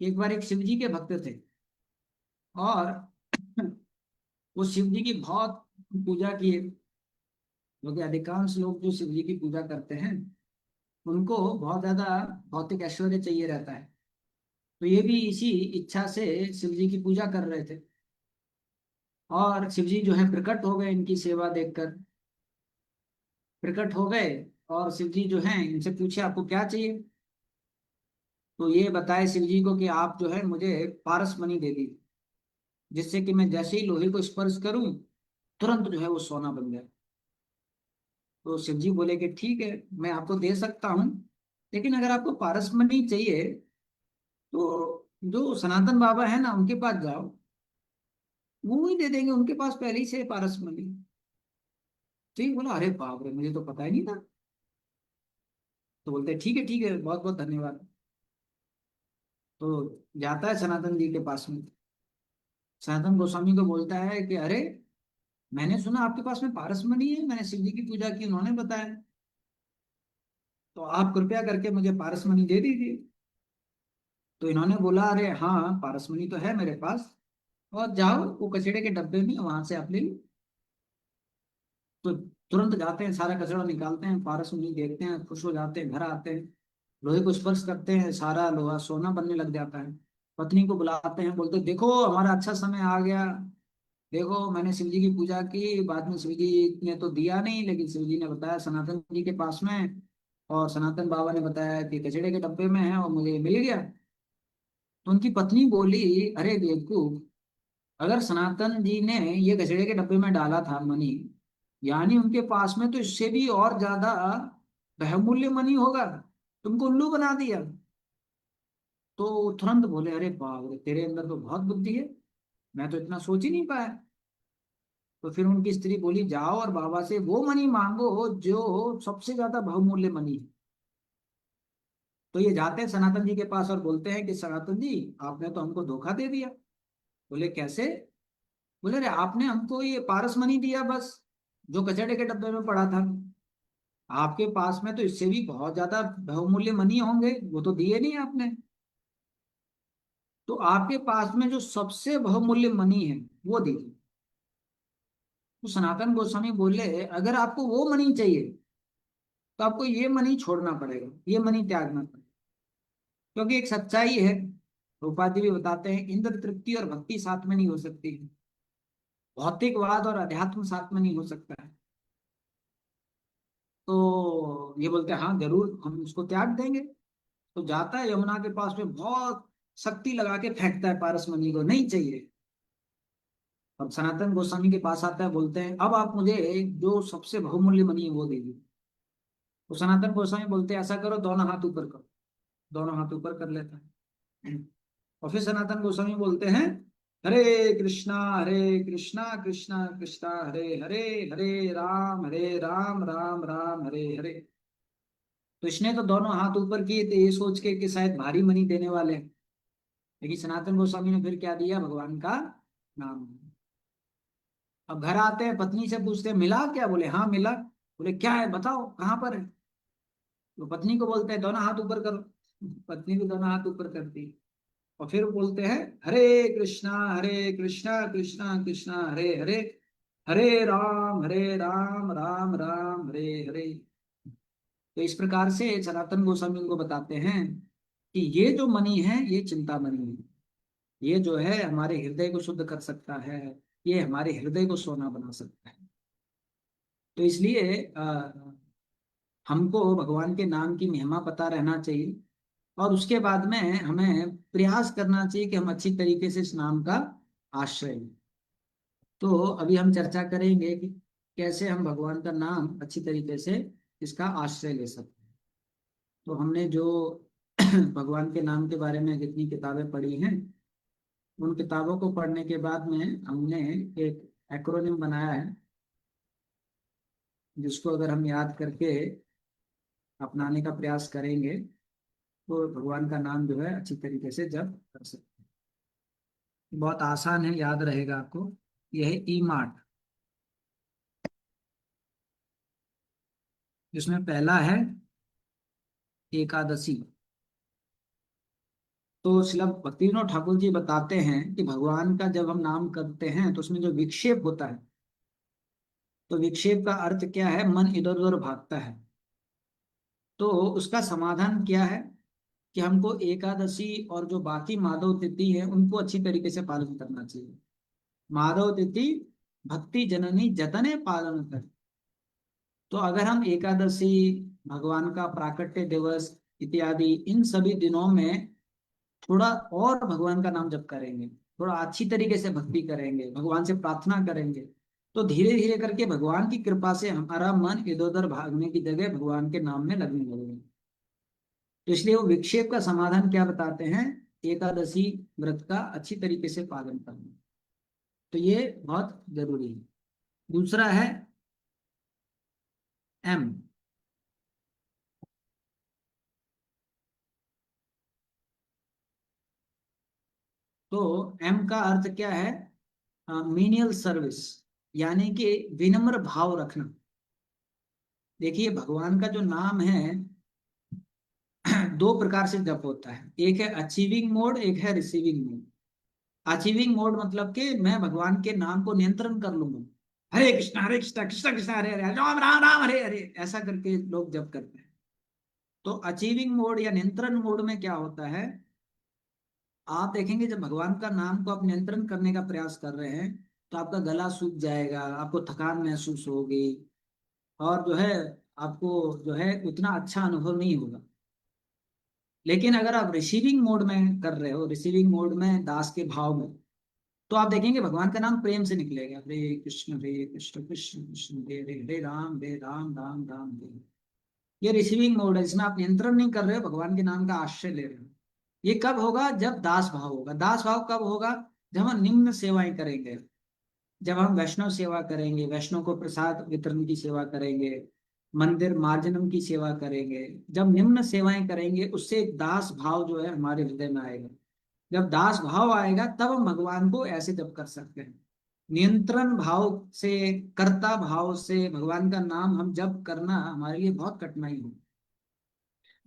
एक बार एक शिव जी के भक्त थे, और वो शिव जी की बहुत पूजा किए, क्योंकि अधिकांश लोग जो शिव जी की पूजा करते हैं उनको बहुत ज्यादा भौतिक ऐश्वर्य चाहिए रहता है। तो ये भी इसी इच्छा से शिव जी की पूजा कर रहे थे। और शिव जी जो है प्रकट हो गए इनकी सेवा देखकर, प्रकट हो गए। और शिव जी जो हैं इनसे पूछे आपको क्या चाहिए। तो ये बताए शिव जी को कि आप जो है मुझे पारस मणि दे दी, जिससे कि मैं जैसे ही लोहे को स्पर्श करूं तुरंत जो है वो सोना बन जाए। तो शिव जी बोले कि ठीक है मैं आपको दे सकता हूँ, लेकिन अगर आपको पारस मणि चाहिए तो जो सनातन बाबा है ना उनके पास जाओ, वो ही दे देंगे, उनके पास पहले ही से पारस मणि। ठीक बोला, अरे बाप रे मुझे तो पता ही नहीं था। तो बोलते ठीक है बहुत बहुत धन्यवाद। तो जाता है सनातन जी के पास में, सनातन गोस्वामी को बोलता है कि अरे मैंने सुना आपके पास में पारस मणि है, मैंने शिव जी की पूजा की उन्होंने बताया, तो आप कृपया करके मुझे पारस मणि दे दीजिए। तो इन्होंने बोला अरे हाँ पारस मणि तो है मेरे पास, और जाओ वो कचड़े के डब्बे में वहां से आप ले लो। तो तुरंत जाते हैं, सारा कचरा निकालते हैं, पारस मणि देखते हैं, खुश हो जाते हैं, घर आते हैं, लोहे को स्पर्श करते हैं, सारा लोहा सोना बनने लग जाता है। पत्नी को बुलाते हैं, बोलते देखो हमारा अच्छा समय आ गया, देखो मैंने शिव जी की पूजा की, बाद में शिव जी ने तो दिया नहीं, लेकिन शिव जी ने बताया सनातन जी के पास में, और सनातन बाबा ने बताया कि कचड़े के डब्बे में है और मुझे मिल गया। तो उनकी पत्नी बोली अरे बेवकूफ, अगर सनातन जी ने ये कचड़े के डब्बे में डाला था मनी, यानी उनके पास में तो इससे भी और ज्यादा बहुमूल्य मनी होगा, तुमको उल्लू बना दिया। तो तुरंत बोले अरे बाप रे तेरे अंदर तो बहुत बुद्धि है, मैं तो इतना सोच ही नहीं पाया। तो फिर उनकी स्त्री बोली जाओ और बाबा से वो मनी मांगो जो सबसे ज्यादा बहुमूल्य मनी है। तो ये जाते हैं सनातन जी के पास और बोलते हैं कि सनातन जी, आपने तो हमको धोखा दे दिया। बोले कैसे? बोले रे, आपने हमको ये पारस मनी दिया बस, जो कचड़े के डब्बे में पड़ा था। आपके पास में तो इससे भी बहुत ज्यादा बहुमूल्य मनी होंगे, वो तो दिए नहीं आपने। तो आपके पास में जो सबसे बहुमूल्य मनी है वो दीजिए। तो सनातन गोस्वामी बोले, अगर आपको वो मनी चाहिए तो आपको ये मनी छोड़ना पड़ेगा, ये मनी त्यागना पड़ेगा। क्योंकि एक सच्चाई है, रूपादी भी बताते हैं, इंद्र तृप्ति और भक्ति साथ में नहीं हो सकती है, भौतिकवाद और अध्यात्म साथ में नहीं हो सकता है। तो ये बोलते हैं हाँ जरूर हम उसको त्याग देंगे। तो जाता है यमुना के पास में, बहुत शक्ति लगा के फेंकता है पारस मणि को, नहीं चाहिए। और सनातन गोस्वामी के पास आता है, बोलते हैं अब आप मुझे जो सबसे बहुमूल्य मणि है वो दे दीजिए। तो सनातन गोस्वामी बोलते हैं ऐसा करो, दोनों हाथ ऊपर करो। दोनों हाथ ऊपर कर लेता है। और फिर सनातन गोस्वामी बोलते हैं, हरे कृष्णा कृष्णा कृष्णा हरे हरे, हरे राम राम राम हरे हरे। तो इसने तो दोनों हाथ ऊपर किए थे ये सोच के कि शायद भारी मनी देने वाले हैं, लेकिन सनातन गोस्वामी ने फिर क्या दिया? भगवान का नाम। अब घर आते हैं, पत्नी से पूछते हैं मिला क्या? बोले हाँ मिला। बोले क्या है बताओ, कहाँ पर है? तो पत्नी को बोलते हैं दोनों हाथ ऊपर करो। पत्नी भी दोनों हाथ ऊपर करती है। और फिर बोलते हैं, हरे कृष्णा कृष्णा कृष्णा हरे हरे, हरे राम राम राम हरे हरे। तो इस प्रकार से सनातन गोस्वामी उनको बताते हैं कि ये जो मणि है ये चिंता मणि है, ये जो है हमारे हृदय को शुद्ध कर सकता है, ये हमारे हृदय को सोना बना सकता है। तो इसलिए हमको भगवान के नाम की महिमा पता रहना चाहिए, और उसके बाद में हमें प्रयास करना चाहिए कि हम अच्छी तरीके से इस नाम का आश्रय लें। तो अभी हम चर्चा करेंगे कि कैसे हम भगवान का नाम अच्छी तरीके से इसका आश्रय ले सकते हैं। तो हमने जो भगवान के नाम के बारे में जितनी किताबें पढ़ी हैं, उन किताबों को पढ़ने के बाद में हमने एक एक्रोनिम बनाया है, जिसको अगर हम याद करके अपनाने का प्रयास करेंगे तो भगवान का नाम जो है अच्छी तरीके से जप कर सकते हैं। बहुत आसान है, याद रहेगा आपको। यह है ई मार्ट, जिसमें पहला है एकादशी। तो श्रील भक्तिविनोद ठाकुर जी बताते हैं कि भगवान का जब हम नाम करते हैं तो उसमें जो विक्षेप होता है, तो विक्षेप का अर्थ क्या है? मन इधर उधर भागता है। तो उसका समाधान क्या है कि हमको एकादशी और जो बाकी माधव तिथि है उनको अच्छी तरीके से पालन करना चाहिए। माधव तिथि भक्ति जननी जतने पालन कर। तो अगर हम एकादशी, भगवान का प्राकट्य दिवस इत्यादि इन सभी दिनों में थोड़ा और भगवान का नाम जप करेंगे, थोड़ा अच्छी तरीके से भक्ति करेंगे, भगवान से प्रार्थना करेंगे, तो धीरे धीरे करके भगवान की कृपा से हमारा मन इधर उधर भागने की जगह भगवान के नाम में लगने लगेगा। तो इसलिए वो विक्षेप का समाधान क्या बताते हैं? एकादशी व्रत का अच्छी तरीके से पालन करना। तो ये बहुत जरूरी है। दूसरा है एम। तो एम का अर्थ क्या है? मीनियल सर्विस, यानी कि विनम्र भाव रखना। देखिए भगवान का जो नाम है दो प्रकार से जप होता है, एक है अचीविंग मोड, एक है रिसीविंग मोड। अचीविंग मोड मतलब कि मैं भगवान के नाम को नियंत्रण कर लूंगा, हरे कृष्णा कृष्णा कृष्णा हरे हरे, राम राम राम हरे हरे, ऐसा करके लोग जप करते हैं। तो अचीविंग मोड या नियंत्रण मोड में क्या होता है? आप देखेंगे जब भगवान का नाम को आप नियंत्रण करने का प्रयास कर रहे हैं तो आपका गला सूख जाएगा, आपको थकान महसूस होगी, और जो है आपको जो है उतना अच्छा अनुभव नहीं होगा। लेकिन अगर आप रिसीविंग मोड में कर रहे हो, रिसीविंग मोड में दास के भाव में, तो आप देखेंगे भगवान का नाम प्रेम से निकलेगा, हरे कृष्ण कृष्ण कृष्ण हरे हरे, हरे राम राम राम हरे। ये रिसीविंग मोड है, जिसमें आप नियंत्रण नहीं कर रहे हो, भगवान के नाम का आश्रय ले रहे हो। ये कब होगा? जब दास भाव होगा। दास भाव कब होगा? जब हम निम्न सेवाएं करेंगे, जब हम वैष्णव सेवा करेंगे, वैष्णव को प्रसाद वितरण की सेवा करेंगे, मंदिर मार्जनम की सेवा करेंगे, जब निम्न सेवाएं करेंगे, उससे एक दास भाव जो है हमारे हृदय में आएगा। जब दास भाव आएगा तब हम भगवान को ऐसे जप कर सकते हैं। नियंत्रण भाव से, कर्ता भाव से भगवान का नाम हम जप करना हमारे लिए बहुत कठिनाई हो।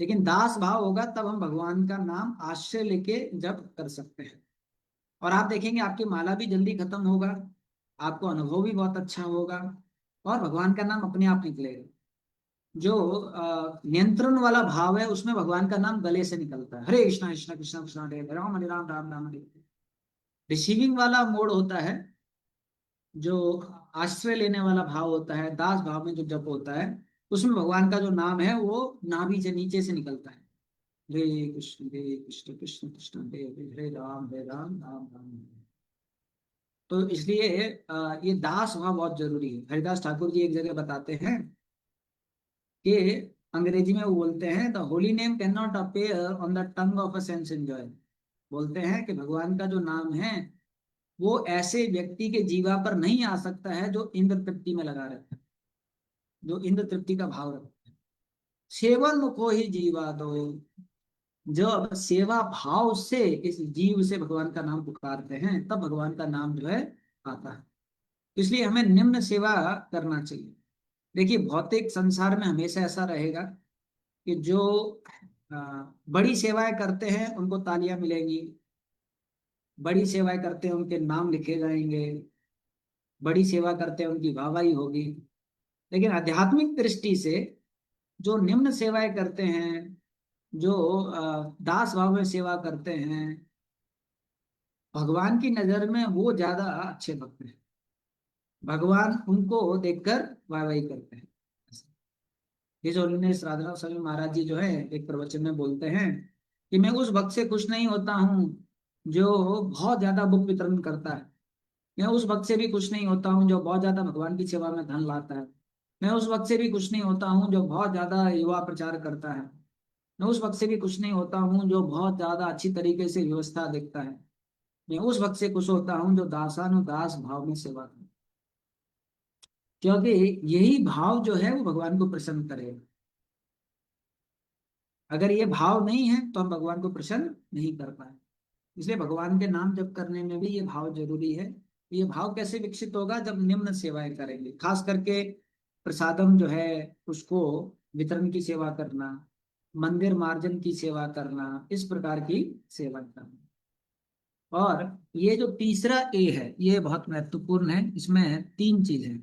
लेकिन दास भाव होगा तब हम भगवान का नाम आश्रय लेके जप कर सकते हैं। और आप देखेंगे आपकी माला भी जल्दी खत्म होगा, आपको अनुभव भी बहुत अच्छा होगा, और भगवान का नाम अपने आप निकलेगा। जो नियंत्रण वाला भाव है उसमें भगवान का नाम गले से निकलता है, हरे कृष्णा कृष्णा कृष्णा कृष्णा हरे हरे, राम हरे राम राम राम हरे हरे। रिसीविंग वाला मोड होता है, जो आश्रय लेने वाला भाव होता है, दास भाव में जो जप होता है, उसमें भगवान का जो नाम है वो नाभि से नीचे से निकलता है। हरे कृष्ण कृष्ण कृष्ण हरे हरे, हरे राम राम राम हरे। तो इसलिए ये दास भाव बहुत जरूरी है। हरिदास ठाकुर जी एक जगह बताते हैं कि अंग्रेजी में वो बोलते हैं, the holy name can not appear on the tongue of a sense enjoy. बोलते हैं कि भगवान का जो नाम है वो ऐसे व्यक्ति के जीवा पर नहीं आ सकता है जो इंद्र तृप्ति में लगा रहता है, जो इंद्र तृप्ति का भाव रखता है। सेवन मुखो ही जीवा दो, जो अब सेवा भाव से इस जीव से भगवान का नाम पुकारते हैं तब भगवान का नाम जो है आता है। इसलिए हमें निम्न सेवा करना चाहिए। देखिए भौतिक संसार में हमेशा ऐसा रहेगा कि जो बड़ी सेवाएं करते हैं उनको तालियां मिलेंगी, बड़ी सेवाएं करते हैं उनके नाम लिखे जाएंगे, बड़ी सेवा करते हैं उनकी वाहवाही होगी। लेकिन आध्यात्मिक दृष्टि से जो निम्न सेवाएं करते हैं, जो दास भाव में सेवा करते हैं, भगवान की नजर में वो ज्यादा अच्छे भक्त हैं। भगवान उनको देखकर वाहवाही करते हैं। हिज होलीनेस राधा स्वामी महाराज जी जो है एक प्रवचन में बोलते हैं कि मैं उस भक्त से खुश नहीं होता हूँ जो बहुत ज्यादा बुक वितरण करता है। मैं उस वक्त से भी खुश नहीं होता हूँ जो बहुत ज्यादा भगवान की सेवा में धन लाता है। मैं उस वक्त से भी खुश नहीं होता हूँ जो बहुत ज्यादा युवा प्रचार करता है। मैं उस वक्त से भी खुश नहीं होता हूँ जो बहुत ज्यादा अच्छी तरीके से व्यवस्था देखता है। मैं उस वक्त से खुश होता हूँ जो दासानुदास भाव में सेवा करता है। क्योंकि यही भाव जो है वो भगवान को प्रसन्न करेगा। अगर ये भाव नहीं है तो हम भगवान को प्रसन्न नहीं कर पाए। इसलिए भगवान के नाम जप करने में भी ये भाव जरूरी है। ये भाव कैसे विकसित होगा? जब निम्न सेवाएं करेंगे, खास करके प्रसादम जो है उसको वितरण की सेवा करना, मंदिर मार्जन की सेवा करना, इस प्रकार की सेवा करना। और ये जो तीसरा ए है ये बहुत महत्वपूर्ण है। इसमें तीन चीजें।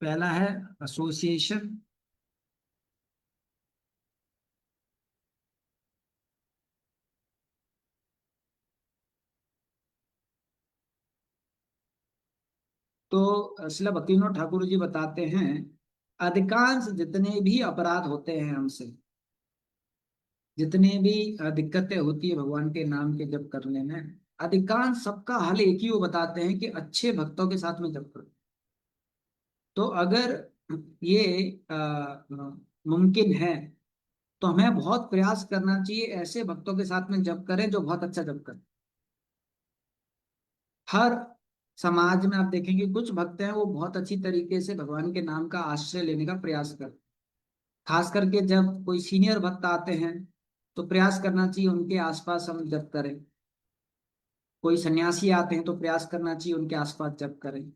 पहला है एसोसिएशन, तो श्रील भक्तिविनोद ठाकुर जी बताते हैं अधिकांश जितने भी अपराध होते हैं हमसे, जितने भी दिक्कतें होती है भगवान के नाम के जप करने में, अधिकांश सबका हल एक ही वो बताते हैं कि अच्छे भक्तों के साथ में जप करो। तो अगर ये मुमकिन है तो हमें बहुत प्रयास करना चाहिए ऐसे भक्तों के साथ में जप करें जो बहुत अच्छा जप करें। हर समाज में आप देखेंगे कुछ भक्त हैं वो बहुत अच्छी तरीके से भगवान के नाम का आश्रय लेने का प्रयास करते हैं। खास करके जब कोई सीनियर भक्त आते हैं तो प्रयास करना चाहिए उनके आसपास हम जप करें। कोई सन्यासी आते हैं तो प्रयास करना चाहिए उनके आसपास जप करें।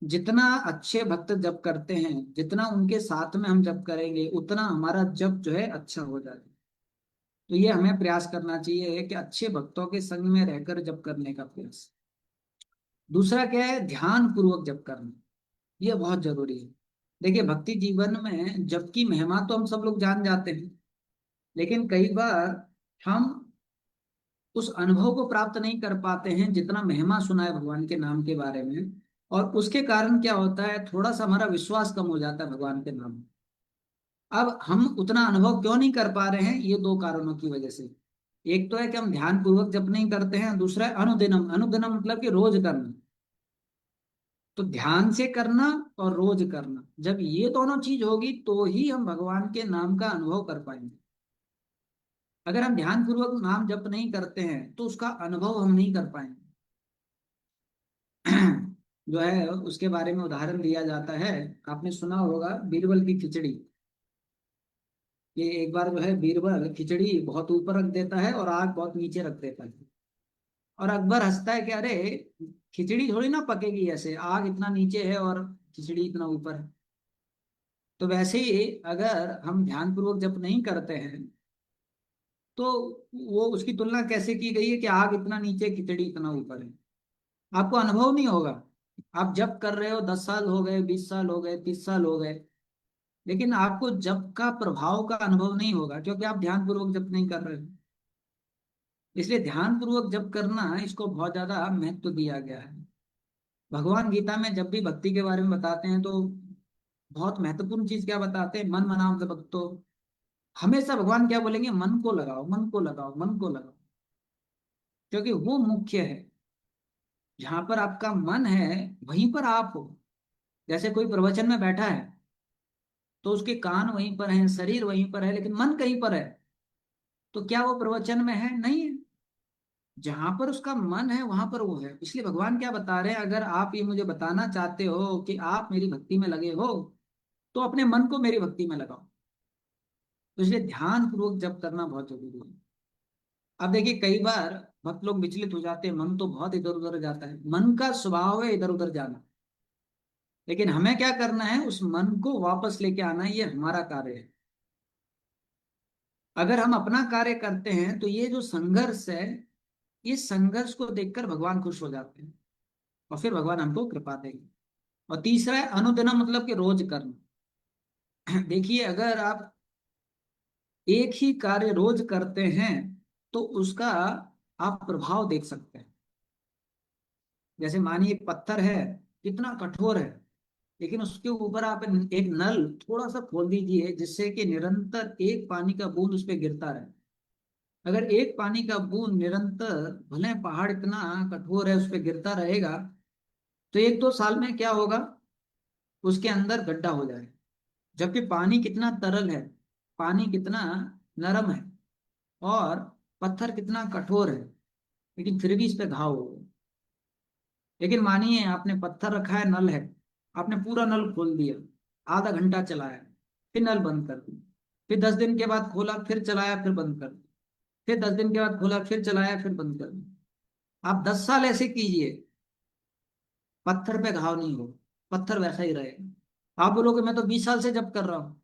जितना अच्छे भक्त जप करते हैं, जितना उनके साथ में हम जप करेंगे, उतना हमारा जप जो है अच्छा हो जाएगा। तो ये हमें प्रयास करना चाहिए कि अच्छे भक्तों के संग में रहकर जप करने का प्रयास। दूसरा क्या है? ध्यान पूर्वक जप करना। ये बहुत जरूरी है। देखिए भक्ति जीवन में जप की महिमा तो हम सब लोग जान जाते हैं, लेकिन कई बार हम उस अनुभव को प्राप्त नहीं कर पाते हैं जितना महिमा सुना है भगवान के नाम के बारे में। और उसके कारण क्या होता है, थोड़ा सा हमारा विश्वास कम हो जाता है भगवान के नाम में। अब हम उतना अनुभव क्यों नहीं कर पा रहे हैं? ये दो कारणों की वजह से। एक तो है कि हम ध्यान पूर्वक जप नहीं करते हैं, दूसरा है अनुदिनम। अनुदिनम मतलब कि रोज करना। तो ध्यान से करना और रोज करना, जब ये दोनों चीज होगी तो ही हम भगवान के नाम का अनुभव कर पाएंगे। अगर हम ध्यान पूर्वक नाम जप नहीं करते हैं तो उसका अनुभव हम नहीं कर पाएंगे। जो है उसके बारे में उदाहरण दिया जाता है। आपने सुना होगा बीरबल की खिचड़ी। ये एक बार जो है बीरबल खिचड़ी बहुत ऊपर रख देता है और आग बहुत नीचे रख देता है। और अकबर हंसता है कि अरे, खिचड़ी थोड़ी ना पकेगी ऐसे, आग इतना नीचे है और खिचड़ी इतना ऊपर है। तो वैसे ही अगर हम ध्यान पूर्वक जप नहीं करते हैं तो वो उसकी तुलना कैसे की गई है कि आग इतना नीचे खिचड़ी इतना ऊपर है। आपको अनुभव नहीं होगा। आप जप कर रहे हो, 10 साल हो गए, 20 साल हो गए, 30 साल हो गए, लेकिन आपको जप का प्रभाव का अनुभव नहीं होगा क्योंकि आप ध्यान पूर्वक जप नहीं कर रहे हो। इसलिए ध्यान पूर्वक जप करना, इसको बहुत ज्यादा महत्व दिया गया है। भगवान गीता में जब भी भक्ति के बारे में बताते हैं तो बहुत महत्वपूर्ण चीज क्या बताते हैं, मन मनाम भक्तो। हमेशा भगवान क्या बोलेंगे, मन को लगाओ, मन को लगाओ, मन को लगाओ, क्योंकि वो मुख्य है। जहां पर आपका मन है वहीं पर आप हो। जैसे कोई प्रवचन में बैठा है तो उसके कान वहीं पर हैं, शरीर वहीं पर है, लेकिन मन कहीं पर है। तो क्या वो प्रवचन में है? नहीं है। जहां पर उसका मन है वहां पर वो है। इसलिए भगवान क्या बता रहे हैं, अगर आप ये मुझे बताना चाहते हो कि आप मेरी भक्ति में लगे हो तो अपने मन को मेरी भक्ति में लगाओ। तो इसलिए ध्यान पूर्वक जप करना बहुत जरूरी है। अब देखिए, कई बार भक्त लोग विचलित हो जाते हैं, मन तो बहुत इधर उधर जाता है। मन का स्वभाव है इधर उधर जाना, लेकिन हमें क्या करना है, उस मन को वापस लेके आना, ये हमारा कार्य है। अगर हम अपना कार्य करते हैं तो ये जो संघर्ष है, इस संघर्ष को देखकर भगवान खुश हो जाते हैं और फिर भगवान हमको कृपा देंगे। और तीसरा है अनुदिना, मतलब कि रोज करना। देखिए, अगर आप एक ही कार्य रोज करते हैं तो उसका आप प्रभाव देख सकते हैं। जैसे मानिए एक पत्थर है, कितना कठोर है, लेकिन उसके ऊपर आप एक नल थोड़ा सा खोल दीजिए जिससे कि निरंतर एक पानी का बूंद उस पर गिरता रहे। अगर एक पानी का बूंद निरंतर, भले पहाड़ इतना कठोर है, उस पर गिरता रहेगा, तो 1-2 साल में क्या होगा, उसके अंदर गड्ढा हो जाएगा। जबकि पानी कितना तरल है, पानी कितना नरम है, और पत्थर कितना कठोर है, लेकिन फिर भी इस पे घाव हो गए। लेकिन मानिए आपने पत्थर रखा है, नल है, आपने पूरा नल खोल दिया, आधा घंटा चलाया, फिर नल बंद कर दिया, फिर 10 दिन के बाद खोला, फिर चलाया, फिर बंद कर दिया, फिर 10 दिन के बाद खोला, फिर चलाया, फिर बंद कर दिया। आप 10 साल ऐसे कीजिए, पत्थर पे घाव नहीं हो, पत्थर वैसा ही रहेगा। आप बोलोगे मैं तो 20 साल से जब कर रहा हूँ,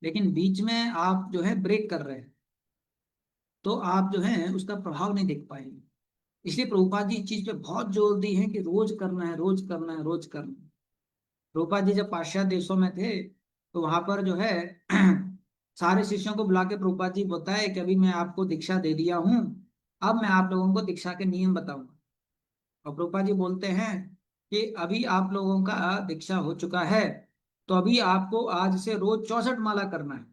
लेकिन बीच में आप जो है ब्रेक कर रहे हैं, तो आप जो है उसका प्रभाव नहीं देख पाएंगे। इसलिए प्रभुपाद जी इस चीज पे बहुत जोर दी है कि रोज करना है, रोज करना है, रोज करना है। प्रभुपाद जी जब पाश्चात्य देशों में थे तो वहां पर जो है सारे शिष्यों को बुला के प्रभुपाद जी बताए कि अभी मैं आपको दीक्षा दे दिया हूँ, अब मैं आप लोगों को दीक्षा के नियम बताऊंगा। और प्रभुपाद जी बोलते हैं कि अभी आप लोगों का दीक्षा हो चुका है, तो अभी आपको आज से रोज 64 माला करना है।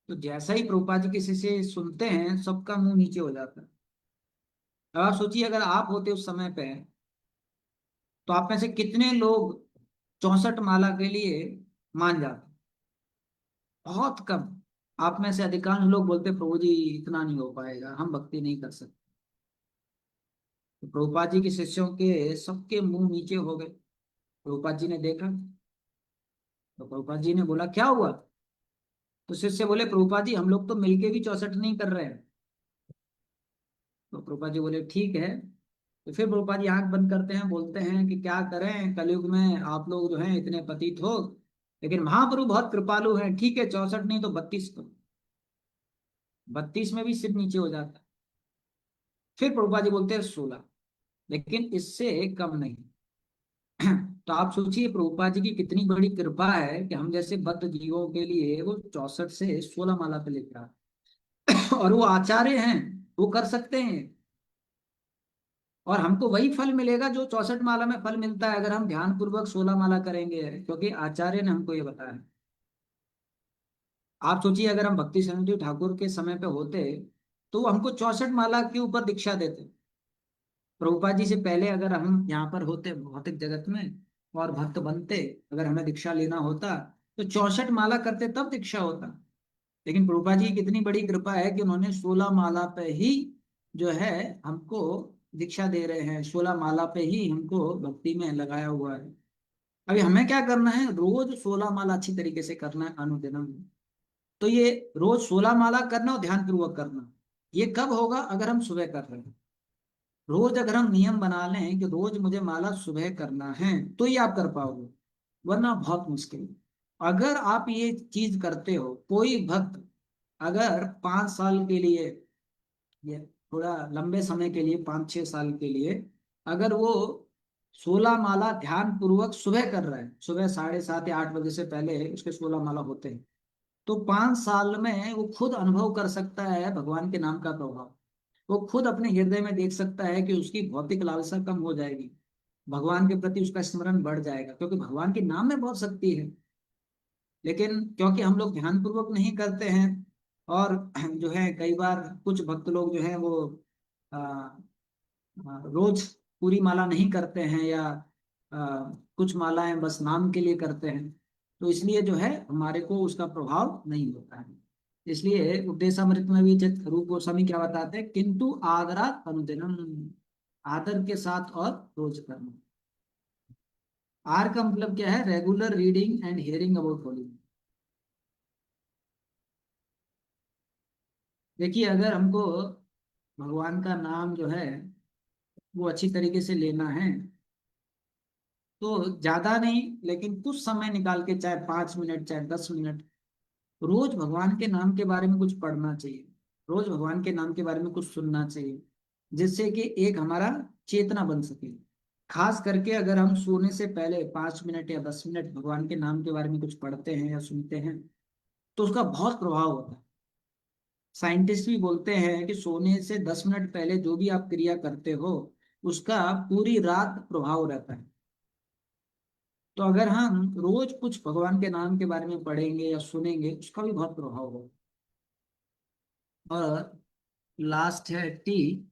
तो जैसा ही प्रभुपाद जी किसी से सुनते हैं, सबका मुंह नीचे हो जाता है। अब आप सोचिए, अगर आप होते उस समय पे, तो आप में से कितने लोग 64 माला के लिए मान जाते? बहुत कम। आप में से अधिकांश लोग बोलते प्रभु जी इतना नहीं हो पाएगा, हम भक्ति नहीं कर सकते। तो प्रभुपाद जी के शिष्यों के सबके मुंह नीचे हो गए। प्रभुपाद जी ने देखा, तो प्रभुपाद जी ने बोला क्या हुआ? तो शिष्य बोले प्रभुपाद जी हम लोग तो मिलके भी 64 नहीं कर रहे हैं। तो प्रभुपाद जी बोले ठीक है। तो फिर प्रभुपाद जी आंख बंद करते हैं, बोलते हैं कि क्या करें, कलयुग में आप लोग जो हैं इतने पतित हो, लेकिन महाप्रभु बहुत कृपालु हैं, ठीक है 64 नहीं तो 32 करो। 32 में भी सिर नीचे हो जाता है। फिर प्रभुपाद जी बोलते हैं 16, लेकिन इससे कम नहीं। तो आप सोचिए प्रभुपाद जी की कितनी बड़ी कृपा है कि हम जैसे बद्ध जीवों के लिए वो 64 से 16 माला पे लेकर आए। और वो आचार्य हैं, वो कर सकते हैं। और हमको वही फल मिलेगा जो 64 माला में फल मिलता है, अगर हम ध्यान पूर्वक 16 माला करेंगे, क्योंकि आचार्य ने हमको ये बताया। आप सोचिए अगर हम भक्ति सिद्धांत ठाकुर के समय पे होते तो वो हमको 64 माला के ऊपर दीक्षा देते। प्रभुपाद जी से पहले अगर हम यहाँ पर होते भौतिक जगत में और भक्त बनते, अगर हमें दीक्षा लेना होता तो 64 माला करते तब दीक्षा होता। लेकिन प्रभुपाद जी की कितनी बड़ी कृपा है कि उन्होंने 16 माला पे ही जो है हमको दीक्षा दे रहे हैं, 16 माला पे ही हमको भक्ति में लगाया हुआ है। अभी हमें क्या करना है, रोज 16 माला अच्छी तरीके से करना है, अनुदिनम। तो ये रोज 16 माला करना और ध्यान पूर्वक करना, ये कब होगा, अगर हम सुबह कर रहे हैं। रोज अगर हम नियम बना लें कि रोज मुझे माला सुबह करना है, तो ये आप कर पाओगे, वरना बहुत मुश्किल है। अगर आप ये चीज करते हो, कोई भक्त अगर 5 साल के लिए, ये थोड़ा लंबे समय के लिए, 5-6 साल के लिए, अगर वो 16 माला ध्यान पूर्वक सुबह कर रहा है, सुबह 7:30 या 8 बजे से पहले उसके 16 माला होते हैं, तो 5 साल में वो खुद अनुभव कर सकता है भगवान के नाम का प्रभाव। वो खुद अपने हृदय में देख सकता है कि उसकी भौतिक लालसा कम हो जाएगी, भगवान के प्रति उसका स्मरण बढ़ जाएगा, क्योंकि भगवान के नाम में बहुत शक्ति है। लेकिन क्योंकि हम लोग ध्यान पूर्वक नहीं करते हैं, और जो है कई बार कुछ भक्त लोग जो है वो आ, रोज पूरी माला नहीं करते हैं, या कुछ मालाएं बस नाम के लिए करते हैं, तो इसलिए जो है हमारे को उसका प्रभाव नहीं होता है। इसलिए उपदेशामृत में भी रूप गोस्वामी क्या बताते हैं, किंतु आदरात अनुदिनम, आदर के साथ और रोज करना। आर का मतलब क्या है, regular reading and hearing about Holi. देखिए, अगर हमको भगवान का नाम जो है वो अच्छी तरीके से लेना है, तो ज्यादा नहीं, लेकिन कुछ समय निकाल के, चाहे 5 मिनट चाहे 10 मिनट, रोज भगवान के नाम के बारे में कुछ पढ़ना चाहिए, रोज भगवान के नाम के बारे में कुछ सुनना चाहिए, जिससे कि एक हमारा चेतना बन सके। खास करके अगर हम सोने से पहले 5 मिनट या 10 मिनट भगवान के नाम के बारे में कुछ पढ़ते हैं या सुनते हैं, तो उसका बहुत प्रभाव होता है। साइंटिस्ट भी बोलते हैं कि सोने से 10 मिनट पहले जो भी आप क्रिया करते हो, उसका पूरी रात प्रभाव रहता है। तो अगर हम रोज कुछ भगवान के नाम के बारे में पढ़ेंगे या सुनेंगे, उसका भी बहुत प्रभाव होगा। और लास्ट है टी।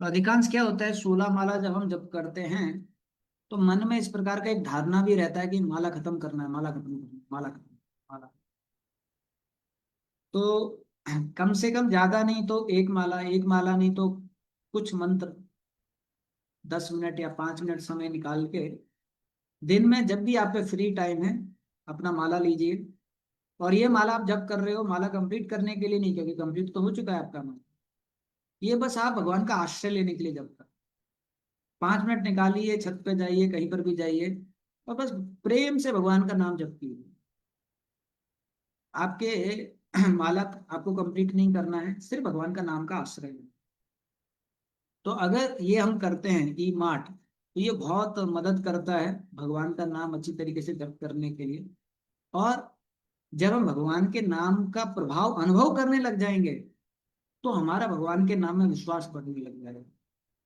तो अधिकांश क्या होता है, 16 माला जब हम जप करते हैं, तो मन में इस प्रकार का एक धारणा भी रहता है कि माला खत्म करना है, माला खत्म करना है, माला खत्म, माला। तो कम से कम ज्यादा नहीं तो एक माला नहीं तो कुछ मंत्र, 10 मिनट या 5 मिनट समय निकाल के दिन में, जब भी आप पे फ्री टाइम है, अपना माला लीजिए। और ये माला आप जब कर रहे हो, माला कंप्लीट करने के लिए नहीं, क्योंकि कंप्लीट तो हो चुका है आपका माला। ये बस आप भगवान का आश्रय लेने के लिए जब कर, 5 मिनट निकालिए, छत पे जाइए, कहीं पर भी जाइए, और बस प्रेम से भगवान का नाम जप कीजिए। आपके माला आपको कंप्लीट नहीं करना है, सिर्फ भगवान का नाम का आश्रय लेना। तो अगर ये हम करते हैं ई मार्ट, तो ये बहुत मदद करता है भगवान का नाम अच्छी तरीके से जप करने के लिए। और जब हम भगवान के नाम का प्रभाव अनुभव करने लग जाएंगे, तो हमारा भगवान के नाम में विश्वास बढ़ने लग जाएगा।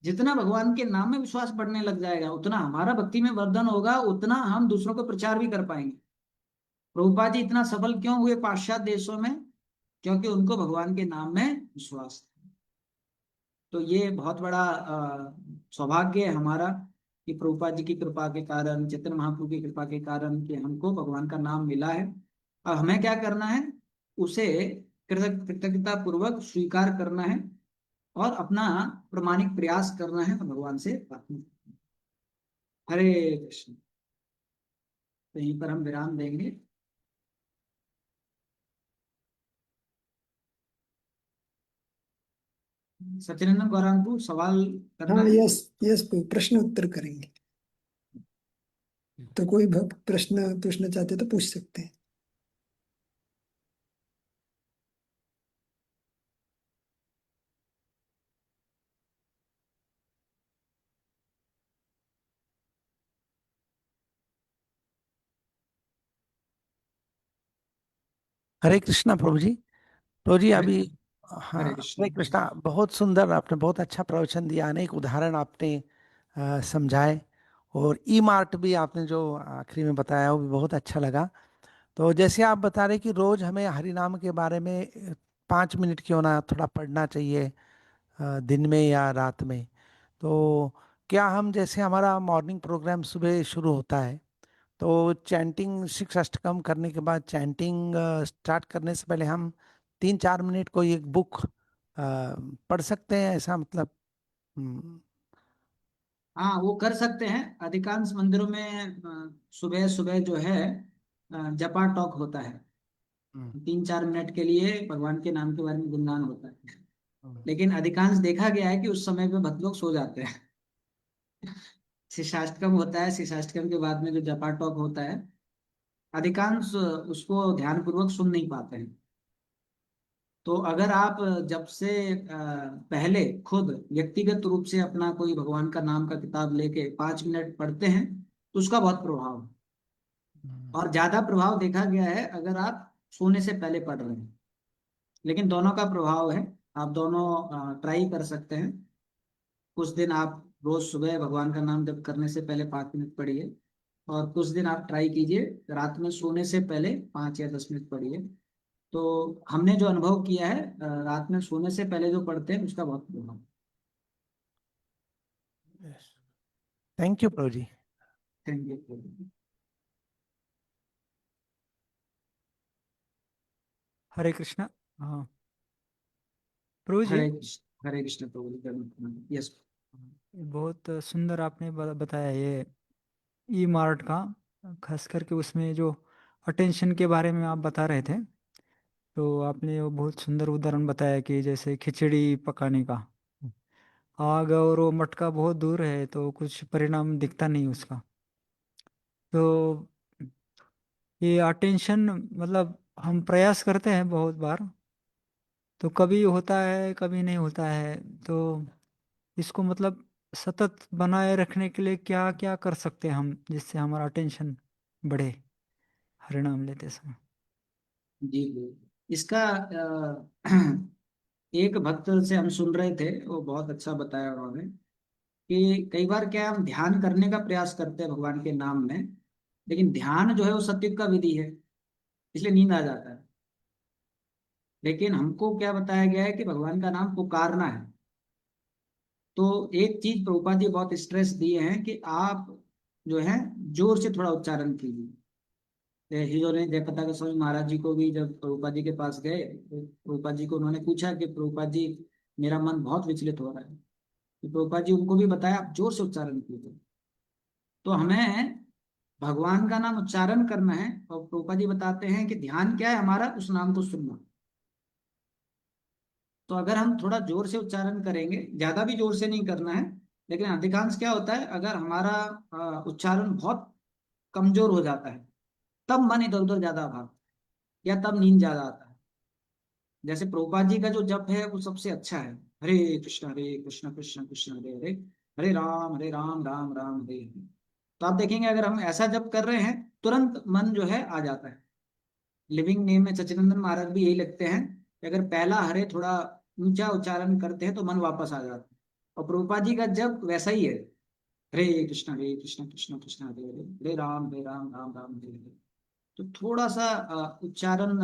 जितना भगवान के नाम में विश्वास बढ़ने लग जाएगा, उतना हमारा भक्ति में वर्धन होगा, उतना हम दूसरों को प्रचार भी कर पाएंगे। प्रभुपाद जी इतना सफल क्यों हुए पाश्चात्य देशों में, क्योंकि उनको भगवान के नाम में विश्वास था। तो ये बहुत बड़ा सौभाग्य है हमारा, कि प्रभुपाद जी की कृपा के कारण, चैतन्य महाप्रभु की कृपा के कारण, कि हमको भगवान का नाम मिला है। अब हमें क्या करना है, उसे कृतज्ञता पूर्वक स्वीकार करना है, और अपना प्रमाणिक प्रयास करना है, और भगवान से प्रार्थना करना है। हरे कृष्ण। तो यहीं पर हम विराम देंगे। सचिनंदन गौरांग, सवाल करना हाँ, है। यस यस, प्रश्न उत्तर करेंगे। तो कोई भक्त प्रश्न पूछना चाहते तो पूछ सकते हैं। हरे कृष्णा प्रभु जी। प्रभु जी हरे अभी, हाँ, हरे कृष्ण। हरे कृष्णा। बहुत सुंदर, आपने बहुत अच्छा प्रवचन दिया, अनेक उदाहरण आपने समझाए, और ई मार्ट भी आपने जो आखिरी में बताया वो भी बहुत अच्छा लगा। तो जैसे आप बता रहे कि रोज हमें हरि नाम के बारे में 5 मिनट क्यों ना थोड़ा पढ़ना चाहिए, दिन में या रात में। तो क्या हम, जैसे हमारा मॉर्निंग प्रोग्राम सुबह शुरू होता है, तो चैंटिंग शिक्ष अष्टकम करने के बाद चैंटिंग स्टार्ट करने से पहले हम 3-4 मिनट कोई एक बुक पढ़ सकते हैं, ऐसा मतलब? हम्म। हाँ, वो कर सकते हैं। अधिकांश मंदिरों में सुबह सुबह जो है जपा टॉक होता है। हम्म। 3-4 मिनट के लिए भगवान के नाम के बारे में गुणगान होता है। हम्म। लेकिन अधिकांश देखा गया है कि उस समय पे भक्त लोग सो जाते हैं। शिशाष्टकम होता है, शिशाष्टकम के बाद में जो जपा टॉक होता है, अधिकांश उसको ध्यान पूर्वक सुन नहीं पाते हैं। तो अगर आप जब से पहले खुद व्यक्तिगत रूप से अपना कोई भगवान का नाम का किताब लेके 5 मिनट पढ़ते हैं, तो उसका बहुत प्रभाव है। हम्म। और ज्यादा प्रभाव देखा गया है अगर आप सोने से पहले पढ़ रहे हैं। लेकिन दोनों का प्रभाव है। आप दोनों ट्राई कर सकते हैं। कुछ दिन आप रोज सुबह भगवान का नाम जप करने से पहले 5 मिनट पढ़िए, और कुछ दिन आप ट्राई कीजिए रात में सोने से पहले 5 या 10 मिनट पढ़िए। तो हमने जो अनुभव किया है, रात में सोने से पहले जो पढ़ते हैं उसका बहुत प्रभाव। थैंक यू प्रभु जी। Thank you. हरे कृष्णा। हाँ प्रभु जी, हरे कृष्ण प्रभु। यस। बहुत सुंदर आपने बताया ये ई मार्ट का, खास करके उसमें जो अटेंशन के बारे में आप बता रहे थे। तो आपने वो बहुत सुंदर उदाहरण बताया कि जैसे खिचड़ी पकाने का, आग और वो मटका बहुत दूर है तो कुछ परिणाम दिखता नहीं उसका। तो ये अटेंशन, मतलब हम प्रयास करते हैं बहुत बार, तो कभी होता है कभी नहीं होता है। तो इसको मतलब सतत बनाए रखने के लिए क्या क्या कर सकते हैं हम, जिससे हमारा अटेंशन बढ़े हरिनाम लेते समय। जी जी। इसका एक भक्त से हम सुन रहे थे, वो बहुत अच्छा बताया उन्होंने कि कई बार क्या है, हम ध्यान करने का प्रयास करते हैं भगवान के नाम में, लेकिन ध्यान जो है वो सत्युग का विधि है, इसलिए नींद आ जाता है। लेकिन हमको क्या बताया गया है कि भगवान का नाम पुकारना है। तो एक चीज प्रभुपाद जी बहुत स्ट्रेस दिए हैं कि आप जो है जोर से थोड़ा उच्चारण कीजिए। हीरो ने जयप्रताप गोस्वामी महाराज जी को भी जब प्रभुपाद जी के पास गए, तो प्रभुपाद जी को उन्होंने पूछा कि प्रभुपाद जी, मेरा मन बहुत विचलित हो रहा है। तो प्रभुपाद जी उनको भी बताया आप जोर से उच्चारण कीजिए। तो हमें भगवान का नाम उच्चारण करना है, और प्रभुपाद जी बताते हैं कि ध्यान क्या है हमारा, उस नाम को सुनना। तो अगर हम थोड़ा जोर से उच्चारण करेंगे, ज्यादा भी जोर से नहीं करना है, लेकिन अधिकांश क्या होता है, अगर हमारा उच्चारण बहुत कमजोर हो जाता है, तब मन इधर उधर ज्यादा भागता है या तब नींद ज्यादा आता है। जैसे प्रभुपाद जी का जो जप है वो सबसे अच्छा है, हरे कृष्ण कृष्ण कृष्ण हरे हरे, हरे राम राम राम हरे हरे। तो आप देखेंगे अगर हम ऐसा जप कर रहे हैं, तुरंत मन जो है आ जाता है। लिविंग नेम में सच्चिदानंद महाराज भी यही लिखते हैं कि अगर पहला हरे थोड़ा ऊंचा उच्चारण करते हैं तो मन वापस आ जाता है। और प्रभुपाद जी का जप वैसा ही है, हरे कृष्ण कृष्ण कृष्ण हरे हरे, हरे राम राम राम हरे हरे। तो थोड़ा सा उच्चारण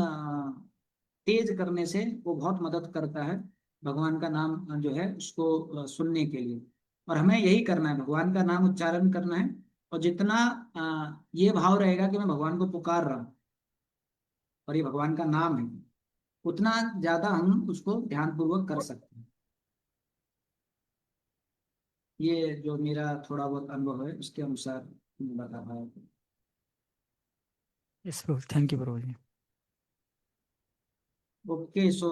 तेज करने से वो बहुत मदद करता है भगवान का नाम जो है उसको सुनने के लिए। और हमें यही करना है, भगवान का नाम उच्चारण करना है। और जितना ये भाव रहेगा कि मैं भगवान को पुकार रहा हूँ और ये भगवान का नाम है, उतना ज्यादा हम उसको ध्यान पूर्वक कर सकते हैं। ये जो मेरा थोड़ा बहुत अनुभव है उसके अनुसार मैं बता रहा हूँ। यस प्रभु, थैंक यू प्रभु जी। ओके, सो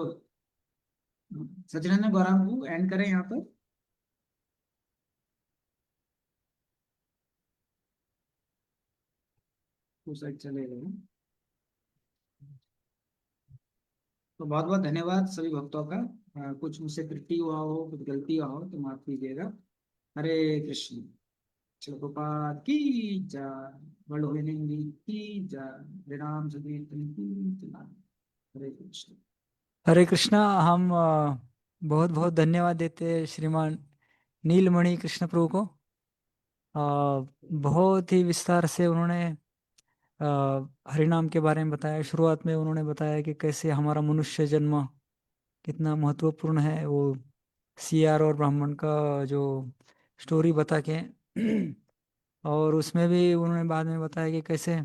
सचिदानंद गौरांग को एंड करें यहाँ पर। वो साइड चले गए। तो बहुत बहुत धन्यवाद सभी भक्तों का। कुछ मुझसे त्रुटि हुआ हो, कुछ गलती हुआ हो तो माफ कीजिएगा। हरे कृष्ण। प्रभुपाद की जय। वर्ल्ड विनिंग की जय। हरे राम संकीर्तन की जय। हरे कृष्ण। हरे कृष्णा। हम बहुत बहुत धन्यवाद देते हैं श्रीमान नीलमणि कृष्ण प्रभु को। बहुत ही विस्तार से उन्होंने हरिनाम के बारे में बताया। शुरुआत में उन्होंने बताया कि कैसे हमारा मनुष्य जन्म कितना महत्वपूर्ण है। वो सियार और ब्राह्मण का जो स्टोरी बता के और उसमें भी उन्होंने बाद में बताया कि कैसे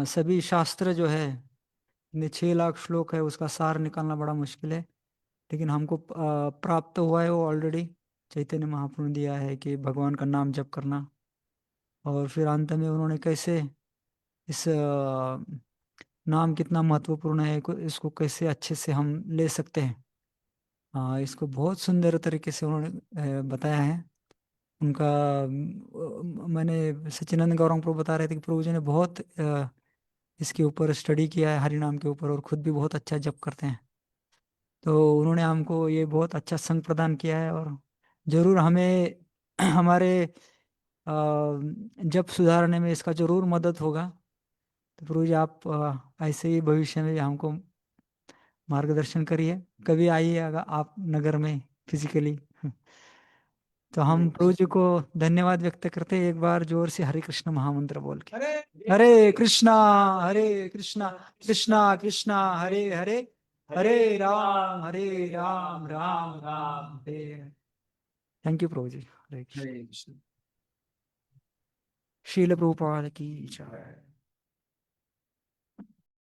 सभी शास्त्र जो है, 6 लाख श्लोक है, उसका सार निकालना बड़ा मुश्किल है, लेकिन हमको प्राप्त हुआ है वो ऑलरेडी। चैतन्य महाप्रभु ने दिया है कि भगवान का नाम जप करना। और फिर अंत में उन्होंने कैसे इस नाम कितना महत्वपूर्ण है, इसको कैसे अच्छे से हम ले सकते हैं, इसको बहुत सुंदर तरीके से उन्होंने बताया है। उनका मैंने सच्चिदानंद गौरंग प्रभु बता रहे थे कि प्रभु जी ने बहुत इसके ऊपर स्टडी किया है, हरि नाम के ऊपर, और खुद भी बहुत अच्छा जप करते हैं। तो उन्होंने हमको ये बहुत अच्छा संग प्रदान किया है, और जरूर हमें हमारे जप सुधारने में इसका जरूर मदद होगा। तो प्रभु जी आप ऐसे ही भविष्य में भी हमको मार्गदर्शन करिए, कभी आइएगा आप नगर में फिजिकली। तो हम प्रभु जी को धन्यवाद व्यक्त करते हैं, एक बार जोर से हरे कृष्ण महामंत्र बोल के। हरे कृष्णा कृष्णा कृष्णा हरे हरे, हरे राम राम राम हरे। थैंक यू प्रभु जी। हरे कृष्ण। हरे कृष्ण। शील प्रभुपाद की जय।